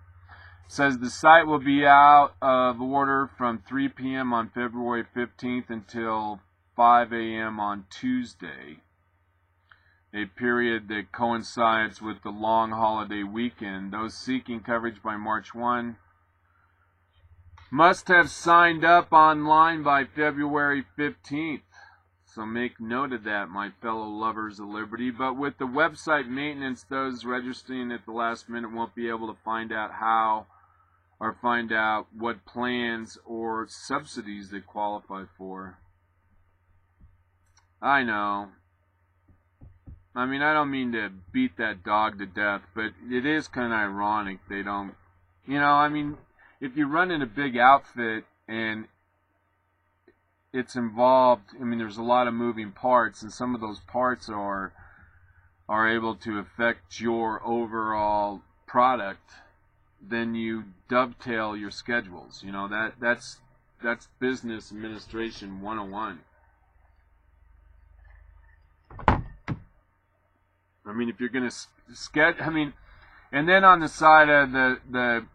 Speaker 1: It says the site will be out of order from 3 p.m. on February 15th until 5 a.m. on Tuesday, a period that coincides with the long holiday weekend. Those seeking coverage by March 1 must have signed up online by February 15th. So make note of that, my fellow lovers of liberty. But with the website maintenance, those registering at the last minute won't be able to find out how or find out what plans or subsidies they qualify for. I know. I mean, I don't mean to beat that dog to death, but it is kind of ironic they don't, you know, I mean, if you run in a big outfit and it's involved, I mean, there's a lot of moving parts, and some of those parts are able to affect your overall product, then you dovetail your schedules. You know, that's business administration 101. I mean, if you're going to schedule, I mean, and then on the side of the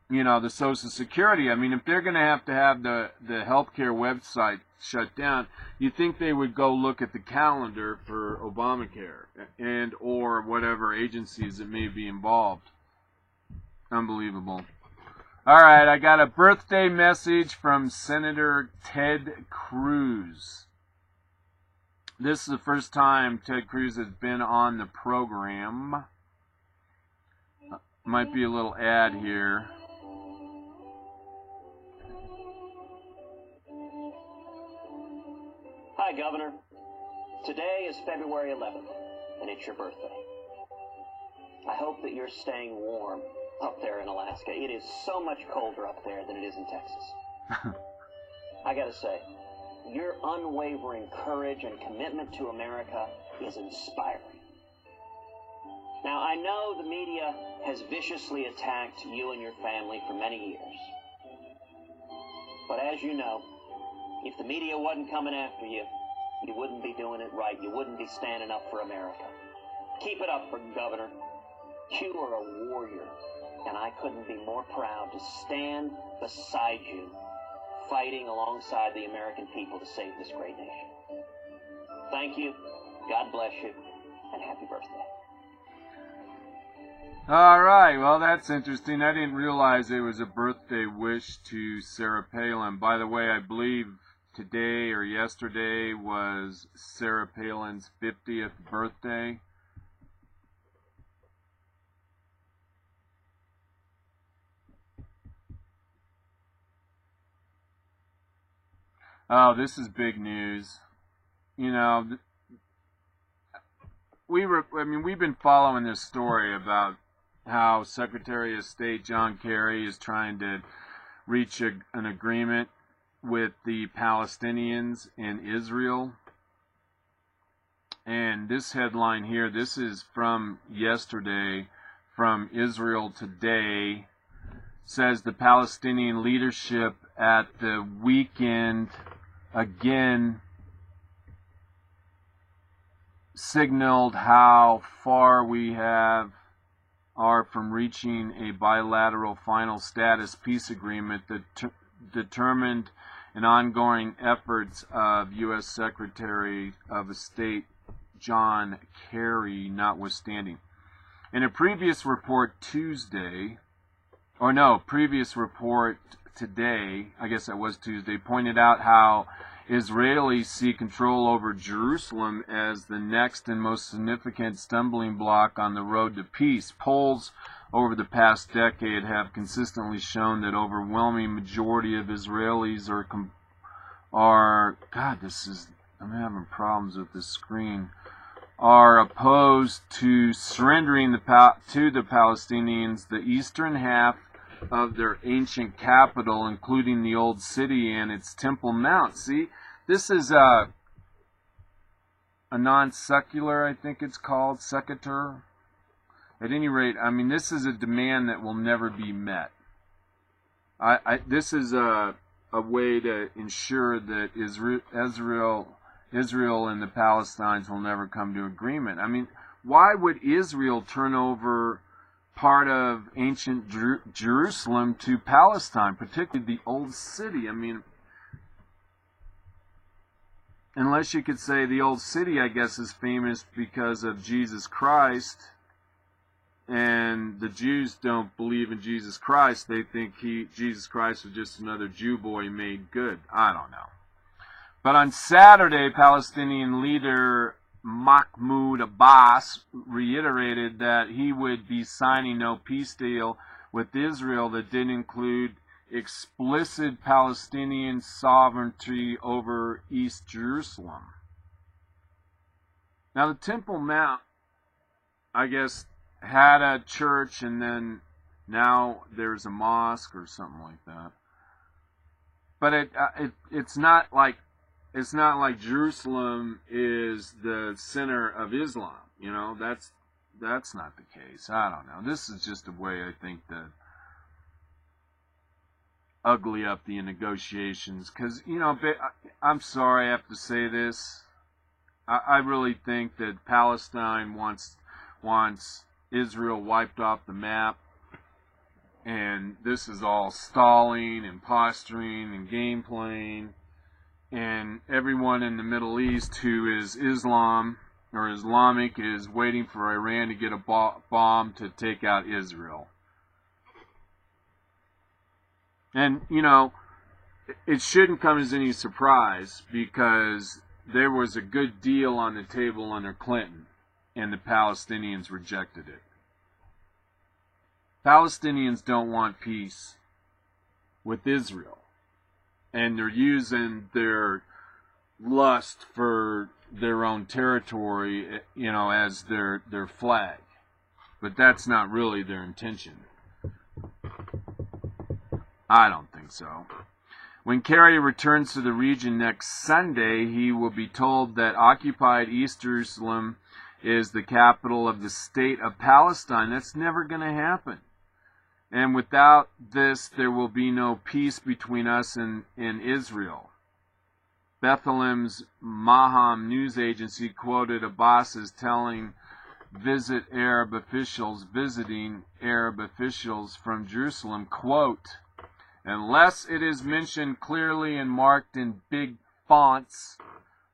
Speaker 1: you know, the Social Security, I mean, if they're going to have the healthcare website shut down, you think they would go look at the calendar for Obamacare and or whatever agencies that may be involved. Unbelievable. All right, I got a birthday message from Senator Ted Cruz. This is the first time Ted Cruz has been on the program. Might be a little ad here.
Speaker 7: Hi, Governor. Today is February 11th, and it's your birthday. I hope that you're staying warm up there in Alaska. It is so much colder up there than it is in Texas. I gotta say, your unwavering courage and commitment to America is inspiring. Now, I know the media has viciously attacked you and your family for many years. But as you know, if the media wasn't coming after you, you wouldn't be doing it right. You wouldn't be standing up for America. Keep it up, Governor. You are a warrior, and I couldn't be more proud to stand beside you, fighting alongside the American people to save this great nation. Thank you, God bless you, and happy birthday.
Speaker 1: All right, well, that's interesting. I didn't realize it was a birthday wish to Sarah Palin. By the way, I believe today or yesterday was Sarah Palin's 50th birthday. Oh, this is big news. You know, we've been following this story about how Secretary of State John Kerry is trying to reach an agreement with the Palestinians in Israel. And this headline here, this is from yesterday, from Israel Today, says the Palestinian leadership at the weekend again signaled how far we are from reaching a bilateral final status peace agreement that determined an ongoing efforts of U.S. Secretary of State John Kerry notwithstanding. In a previous report today, I guess that was Tuesday, pointed out how Israelis see control over Jerusalem as the next and most significant stumbling block on the road to peace. Polls over the past decade have consistently shown that overwhelming majority of Israelis I'm having problems with this screen, are opposed to surrendering to the Palestinians the eastern half of their ancient capital, including the old city and its Temple Mount. See, this is a non-secular, I think it's called, secular. At any rate, I mean, this is a demand that will never be met. This is a way to ensure that Israel and the Palestinians will never come to agreement. I mean, why would Israel turn over part of ancient Jerusalem to Palestine, particularly the old city? I mean, unless you could say the old city, I guess, is famous because of Jesus Christ, and the Jews don't believe in Jesus Christ. They think Jesus Christ was just another Jew boy made good. I don't know. But on Saturday, Palestinian leader Mahmoud Abbas reiterated that he would be signing no peace deal with Israel that didn't include explicit Palestinian sovereignty over East Jerusalem. Now, the Temple Mount, I guess, had a church, and then now there's a mosque or something like that. But it's not like Jerusalem is the center of Islam. You know, that's not the case. I don't know. This is just a way, I think, to ugly up the negotiations. Because, you know, I'm sorry I have to say this. I really think that Palestine wants Israel wiped off the map. And this is all stalling and posturing and game playing. And everyone in the Middle East who is Islam or Islamic is waiting for Iran to get a bomb to take out Israel. And, you know, it shouldn't come as any surprise because there was a good deal on the table under Clinton, and the Palestinians rejected it. Palestinians don't want peace with Israel. And they're using their lust for their own territory, you know, as their flag. But that's not really their intention. I don't think so. When Kerry returns to the region next Sunday, he will be told that occupied East Jerusalem is the capital of the state of Palestine. That's never going to happen. And without this, there will be no peace between us and Israel. Bethlehem's Maham news agency quoted Abbas as telling visiting Arab officials from Jerusalem, quote, "Unless it is mentioned clearly and marked in big fonts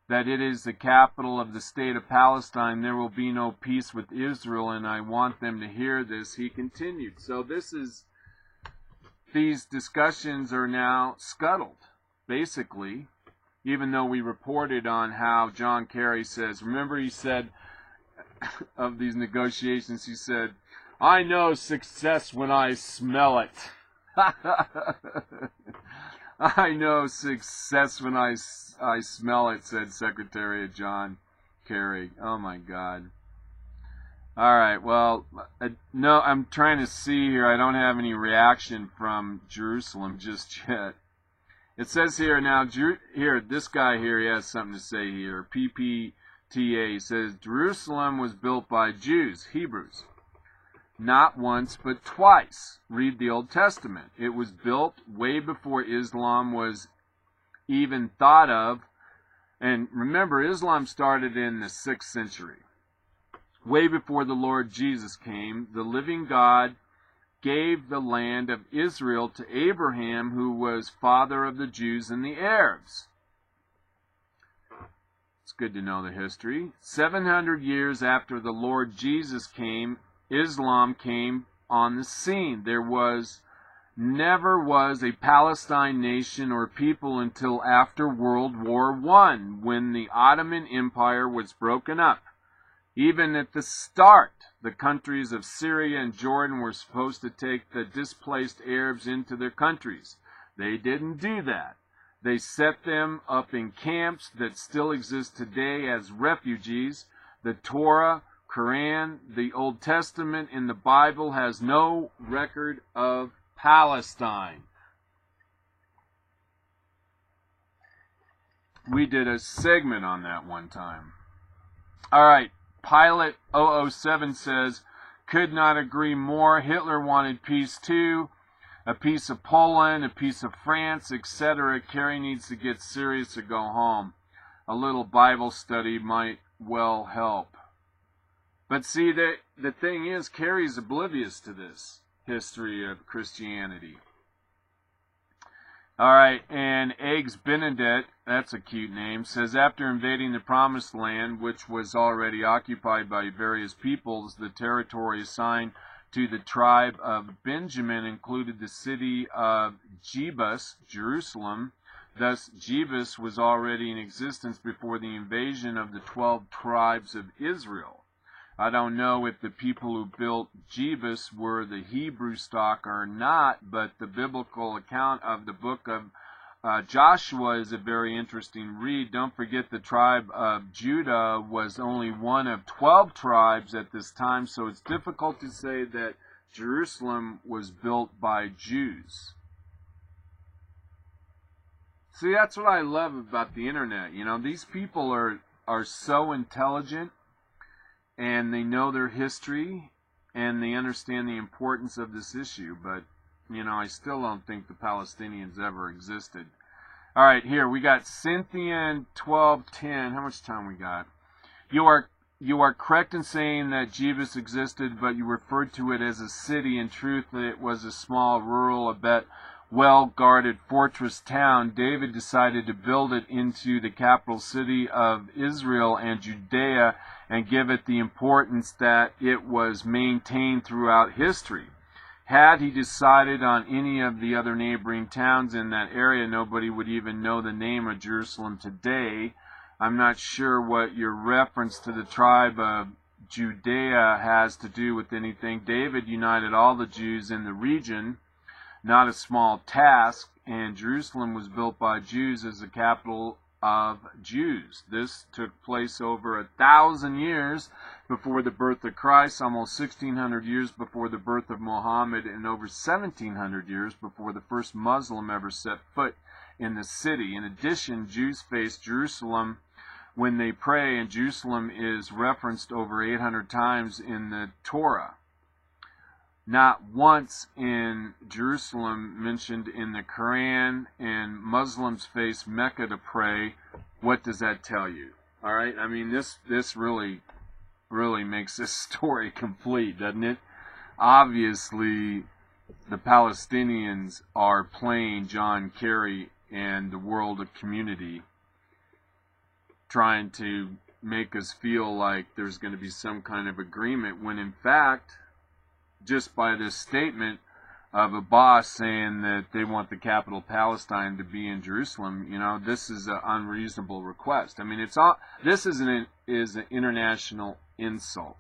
Speaker 1: that it is the capital of the state of Palestine, there will be no peace with Israel, and I want them to hear this," he continued. So these discussions are now scuttled, basically, even though we reported on how John Kerry says, remember he said of these negotiations, he said, "I know success when I smell it." I know success when I smell it, said Secretary John Kerry. Oh my God. All right, well, no, I'm trying to see here. I don't have any reaction from Jerusalem just yet. It says here now, this guy here, he has something to say here. PPTA says, Jerusalem was built by Jews, Hebrews. Not once, but twice. Read the Old Testament. It was built way before Islam was even thought of. And remember, Islam started in the 6th century. Way before the Lord Jesus came, the living God gave the land of Israel to Abraham, who was father of the Jews and the Arabs. It's good to know the history. 700 years after the Lord Jesus came, Islam came on the scene. There never was a Palestine nation or people until after World War I, when the Ottoman Empire was broken up. Even at the start, the countries of Syria and Jordan were supposed to take the displaced Arabs into their countries. They didn't do that. They set them up in camps that still exist today as refugees. The Torah, Quran, the Old Testament in the Bible has no record of Palestine. We did a segment on that one time. All right, Pilot 007 says, could not agree more. Hitler wanted peace too. A piece of Poland, a piece of France, etc. Kerry needs to get serious or go home. A little Bible study might well help. But see, the thing is, Kerry's oblivious to this history of Christianity. All right, and Eggs Benedict, that's a cute name, says after invading the Promised Land, which was already occupied by various peoples, the territory assigned to the tribe of Benjamin included the city of Jebus, Jerusalem. Thus, Jebus was already in existence before the invasion of the 12 tribes of Israel. I don't know if the people who built Jebus were the Hebrew stock or not, but the biblical account of the book of Joshua is a very interesting read. Don't forget the tribe of Judah was only one of 12 tribes at this time, so it's difficult to say that Jerusalem was built by Jews. See, that's what I love about the internet. You know, these people are so intelligent, and they know their history, and they understand the importance of this issue, but you know, I still don't think the Palestinians ever existed. All right, here we got Cynthia 1210. How much time we got? You are correct in saying that Jebus existed, but you referred to it as a city. In truth, it was a small, rural, a bit well-guarded fortress town. David decided to build it into the capital city of Israel and Judea and give it the importance that it was maintained throughout history. Had he decided on any of the other neighboring towns in that area, nobody would even know the name of Jerusalem today. I'm not sure what your reference to the tribe of Judea has to do with anything. David united all the Jews in the region, not a small task, and Jerusalem was built by Jews as the capital of Jews. This took place over 1,000 years before the birth of Christ, almost 1,600 years before the birth of Muhammad, and over 1,700 years before the first Muslim ever set foot in the city. In addition, Jews faced Jerusalem when they pray, and Jerusalem is referenced over 800 times in the Torah. Not once in Jerusalem mentioned in the Quran, and Muslims face Mecca to pray. What does that tell you? All right, I mean, this really makes this story complete, doesn't it? Obviously, the Palestinians are playing John Kerry and the world community, trying to make us feel like there's going to be some kind of agreement, when in fact, just by this statement of a boss saying that they want the capital Palestine to be in Jerusalem, you know, this is an unreasonable request. I mean, it's all, this is an international insult.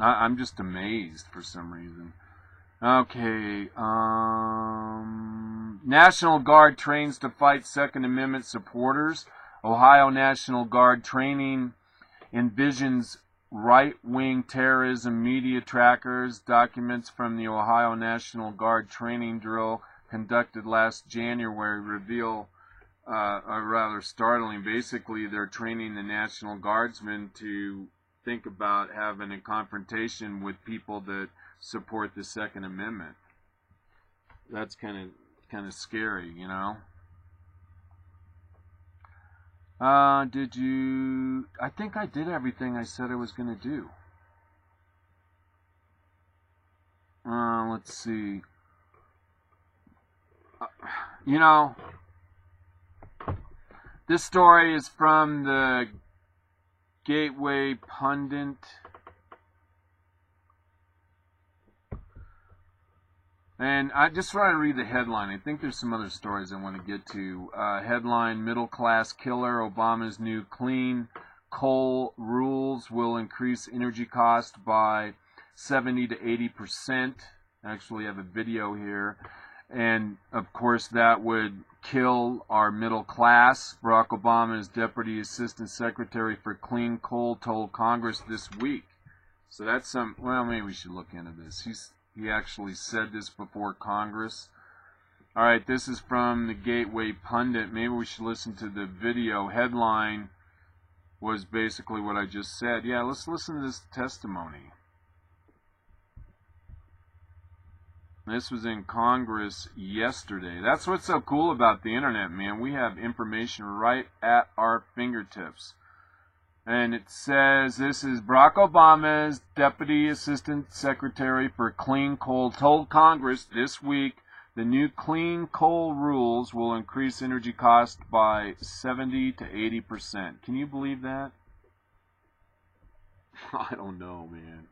Speaker 1: I'm just amazed for some reason. Okay, National Guard trains to fight Second Amendment supporters. Ohio National Guard training envisions right-wing terrorism. Media trackers, documents from the Ohio National Guard training drill conducted last January reveal, are rather startling. Basically, they're training the National Guardsmen to think about having a confrontation with people that support the Second Amendment. That's kind of scary, you know. Did you... I think I did everything I said I was going to do. Let's see. You know, this story is from the Gateway Pundit. And I just want to read the headline. I think there's some other stories I want to get to. Headline, middle class killer. Obama's new clean coal rules will increase energy costs by 70 to 80%. I actually have a video here. And, of course, that would kill our middle class. Barack Obama's Deputy Assistant Secretary for Clean Coal told Congress this week. So that's some... Well, maybe we should look into this. He actually said this before Congress. All right, this is from the Gateway Pundit. Maybe we should listen to the video. Headline was basically what I just said. Yeah, let's listen to this testimony. This was in Congress yesterday. That's what's so cool about the internet, man. We have information right at our fingertips. And it says, this is Barack Obama's Deputy Assistant Secretary for Clean Coal told Congress this week the new clean coal rules will increase energy costs by 70 to 80%. Can you believe that? I don't know, man.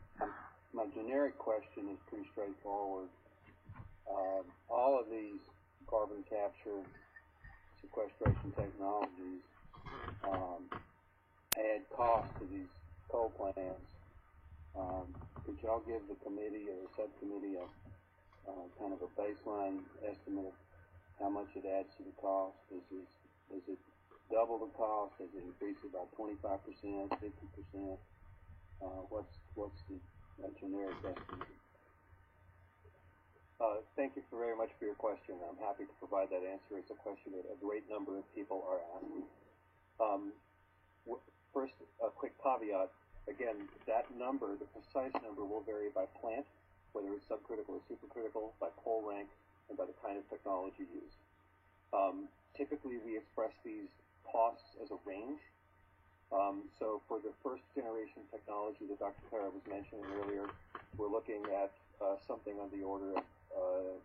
Speaker 8: My generic question is pretty straightforward. All of these carbon capture sequestration technologies add cost to these coal plants. Could y'all give the committee or the subcommittee a kind of a baseline estimate of how much it adds to the cost? Does it double the cost? Does it increase it by 25%, 50%? What's the generic estimate? Thank you very much for your question. I'm happy to provide that answer. It's a question that a great number of people are asking. First, a quick caveat. Again, that number, the precise number, will vary by plant, whether it's subcritical or supercritical, by coal rank, and by the kind of technology used. Typically, we express these costs as a range. So for the first generation technology that Dr. Kara was mentioning earlier, we're looking at something on the order of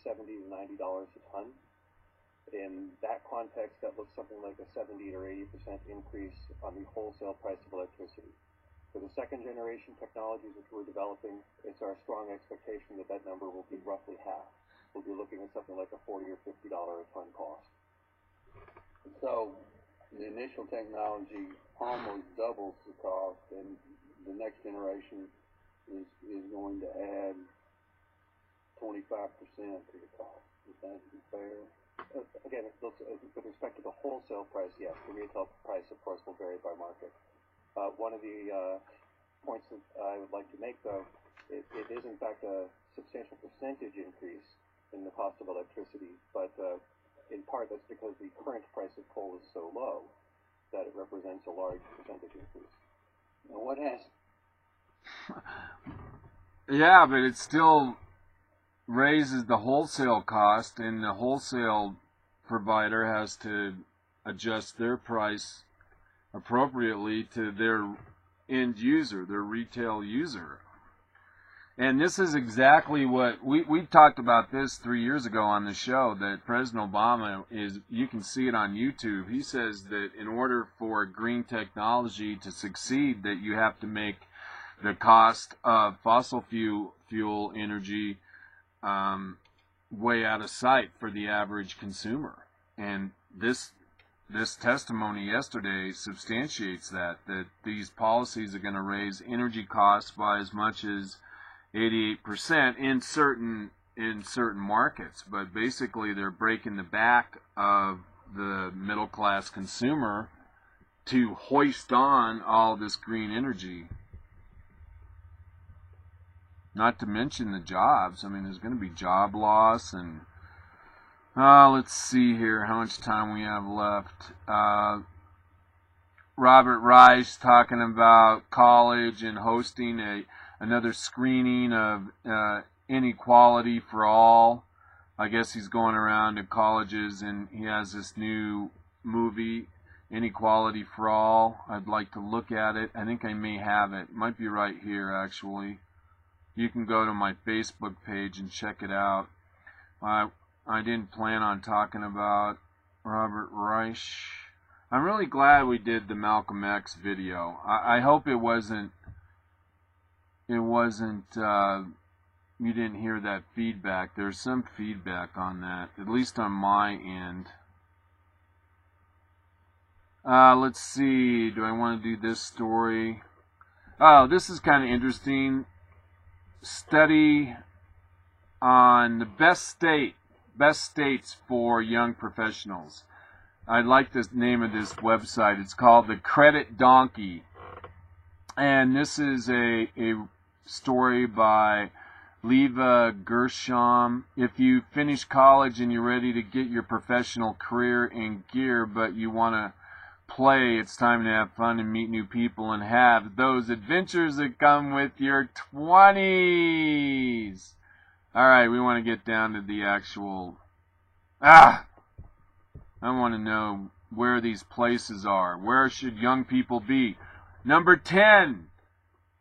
Speaker 8: $70 to $90 a ton. In that context, that looks something like a 70 or 80% increase on the wholesale price of electricity. For the second generation technologies which we're developing, it's our strong expectation that that number will be roughly half. We'll be looking at something like a $40 or $50 a ton cost. So the initial technology almost doubles the cost, and the next generation is going to add 25% to the cost. Is that fair? Again, with respect to the wholesale price, yes. The retail price, of course, will vary by market. One of the points that I would like to make, though, it is in fact a substantial percentage increase in the cost of electricity, but in part, that's because the current price of coal is so low that it represents a large percentage increase. Now, what has...
Speaker 1: Yeah, but it still raises the wholesale cost, and the wholesale provider has to adjust their price appropriately to their end user, their retail user. And this is exactly what we talked about this 3 years ago on the show, that President Obama is, you can see it on YouTube. He says that in order for green technology to succeed, that you have to make the cost of fossil fuel energy way out of sight for the average consumer. And this testimony yesterday substantiates that these policies are going to raise energy costs by as much as 88% in certain markets, but basically they're breaking the back of the middle class consumer to hoist on all this green energy. Not to mention the jobs. I mean, there's going to be job loss, and let's see here how much time we have left. Robert Reich talking about college and hosting another screening of Inequality for All. I guess he's going around to colleges, and he has this new movie, Inequality for All. I'd like to look at it. I think I may have it. It might be right here, actually. You can go to my Facebook page and check it out. I didn't plan on talking about Robert Reich. I'm really glad we did the Malcolm X video. I hope it wasn't, you didn't hear that feedback. There's some feedback on that, at least on my end. Let's see, do I want to do this story? Oh, this is kind of interesting. Study on the best states for young professionals. I like the name of this website. It's called The Credit Donkey. And this is a story by Leva Gershom. If you finish college and you're ready to get your professional career in gear, but you want to play, it's time to have fun and meet new people and have those adventures that come with your 20s. Alright, we want to get down to the actual... I want to know where these places are. Where should young people be? Number 10,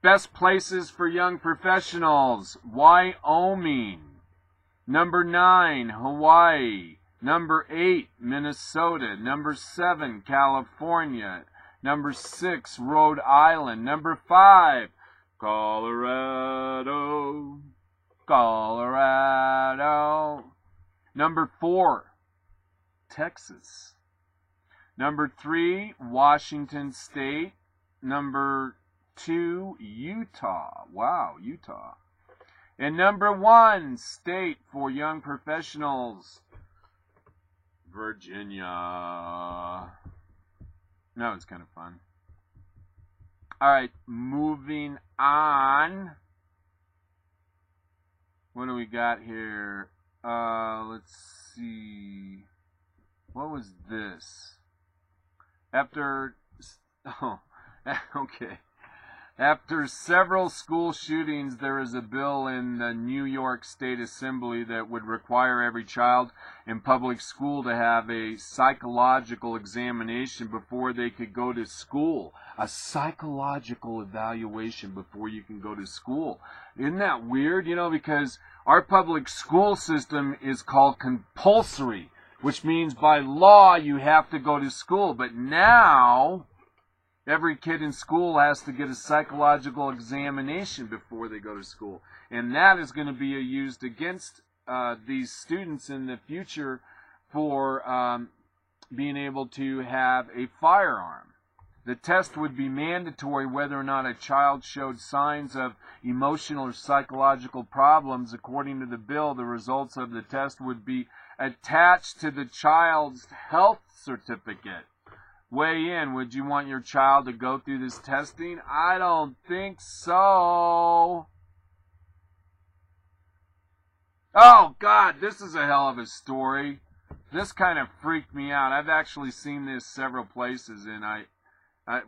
Speaker 1: best places for young professionals, Wyoming. Number 9, Hawaii. Number 8, Minnesota. Number 7, California. Number 6, Rhode Island. Number 5, Colorado. Number 4, Texas. Number 3, Washington State. Number 2, Utah. Wow, Utah. And number 1 state for young professionals, Virginia. That was kind of fun. Alright, moving on. What do we got here? Let's see. What was this? After several school shootings, there is a bill in the New York State Assembly that would require every child in public school to have a psychological examination before they could go to school. A psychological evaluation before you can go to school. Isn't that weird? You know, because our public school system is called compulsory, which means by law you have to go to school. But now every kid in school has to get a psychological examination before they go to school. And that is going to be used against these students in the future for being able to have a firearm. The test would be mandatory whether or not a child showed signs of emotional or psychological problems. According to the bill, the results of the test would be attached to the child's health certificate. Weigh in. Would you want your child to go through this testing? I don't think so. Oh, God, this is a hell of a story. this kind of freaked me out. I've actually seen this several places, and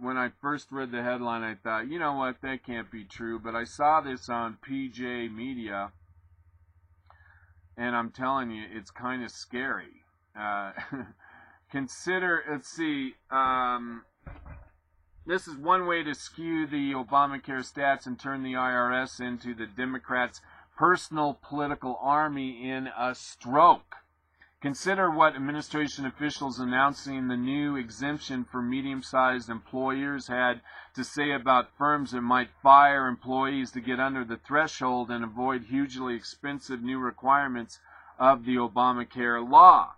Speaker 1: when I first read the headline, I thought, you know what, that can't be true. But I saw this on PJ Media, and I'm telling you, it's kind of scary. Consider, let's see, this is one way to skew the Obamacare stats and turn the IRS into the Democrats' personal political army in a stroke. Consider what administration officials announcing the new exemption for medium-sized employers had to say about firms that might fire employees to get under the threshold and avoid hugely expensive new requirements of the Obamacare law.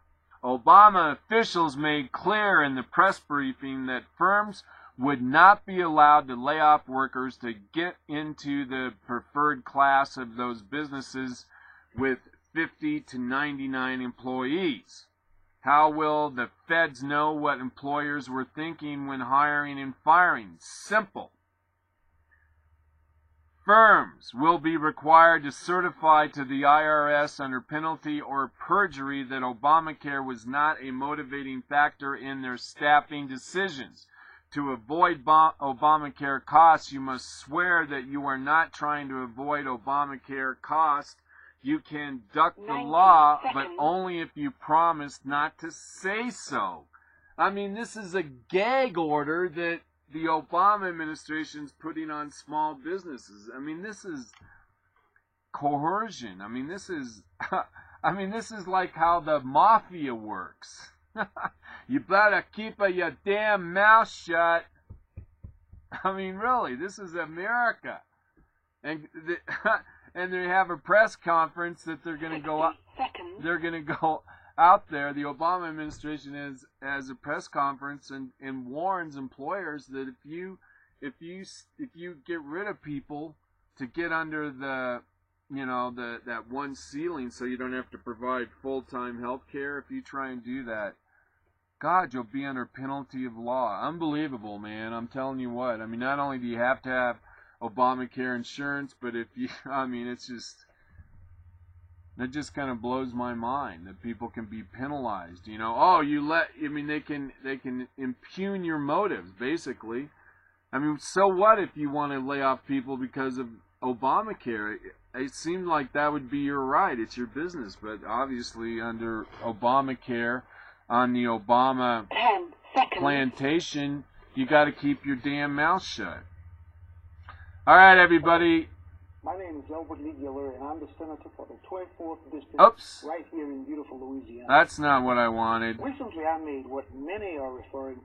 Speaker 1: Obama officials made clear in the press briefing that firms would not be allowed to lay off workers to get into the preferred class of those businesses with 50 to 99 employees. How will the feds know what employers were thinking when hiring and firing? Simple. Firms will be required to certify to the IRS under penalty or perjury that Obamacare was not a motivating factor in their staffing decisions. To avoid Obamacare costs, you must swear that you are not trying to avoid Obamacare costs. You can duck the law, but only if you promise not to say so. I mean, this is a gag order that the Obama administration is putting on small businesses. I mean, this is coercion. I mean, this is like how the mafia works. You better keep your damn mouth shut. I mean, really, this is America. And they have a press conference that they're going to go out. They're going to go out there. The Obama administration has a press conference and warns employers that if you get rid of people to get under the that one ceiling, so you don't have to provide full-time health care, if you try and do that, God, you'll be under penalty of law. Unbelievable, man. I'm telling you what. I mean, not only do you have to have Obamacare insurance, but it just kind of blows my mind that people can be penalized. They can impugn your motives, basically. I mean, so what if you want to lay off people because of Obamacare? It seemed like that would be your right. It's your business. But obviously under Obamacare, on the Obama plantation, you got to keep your damn mouth shut. All right, everybody.
Speaker 9: My name is Albert Lee Giller, and I'm the senator for the 24th district, right here in beautiful Louisiana.
Speaker 1: That's not what I wanted.
Speaker 9: Recently, I made what many are referring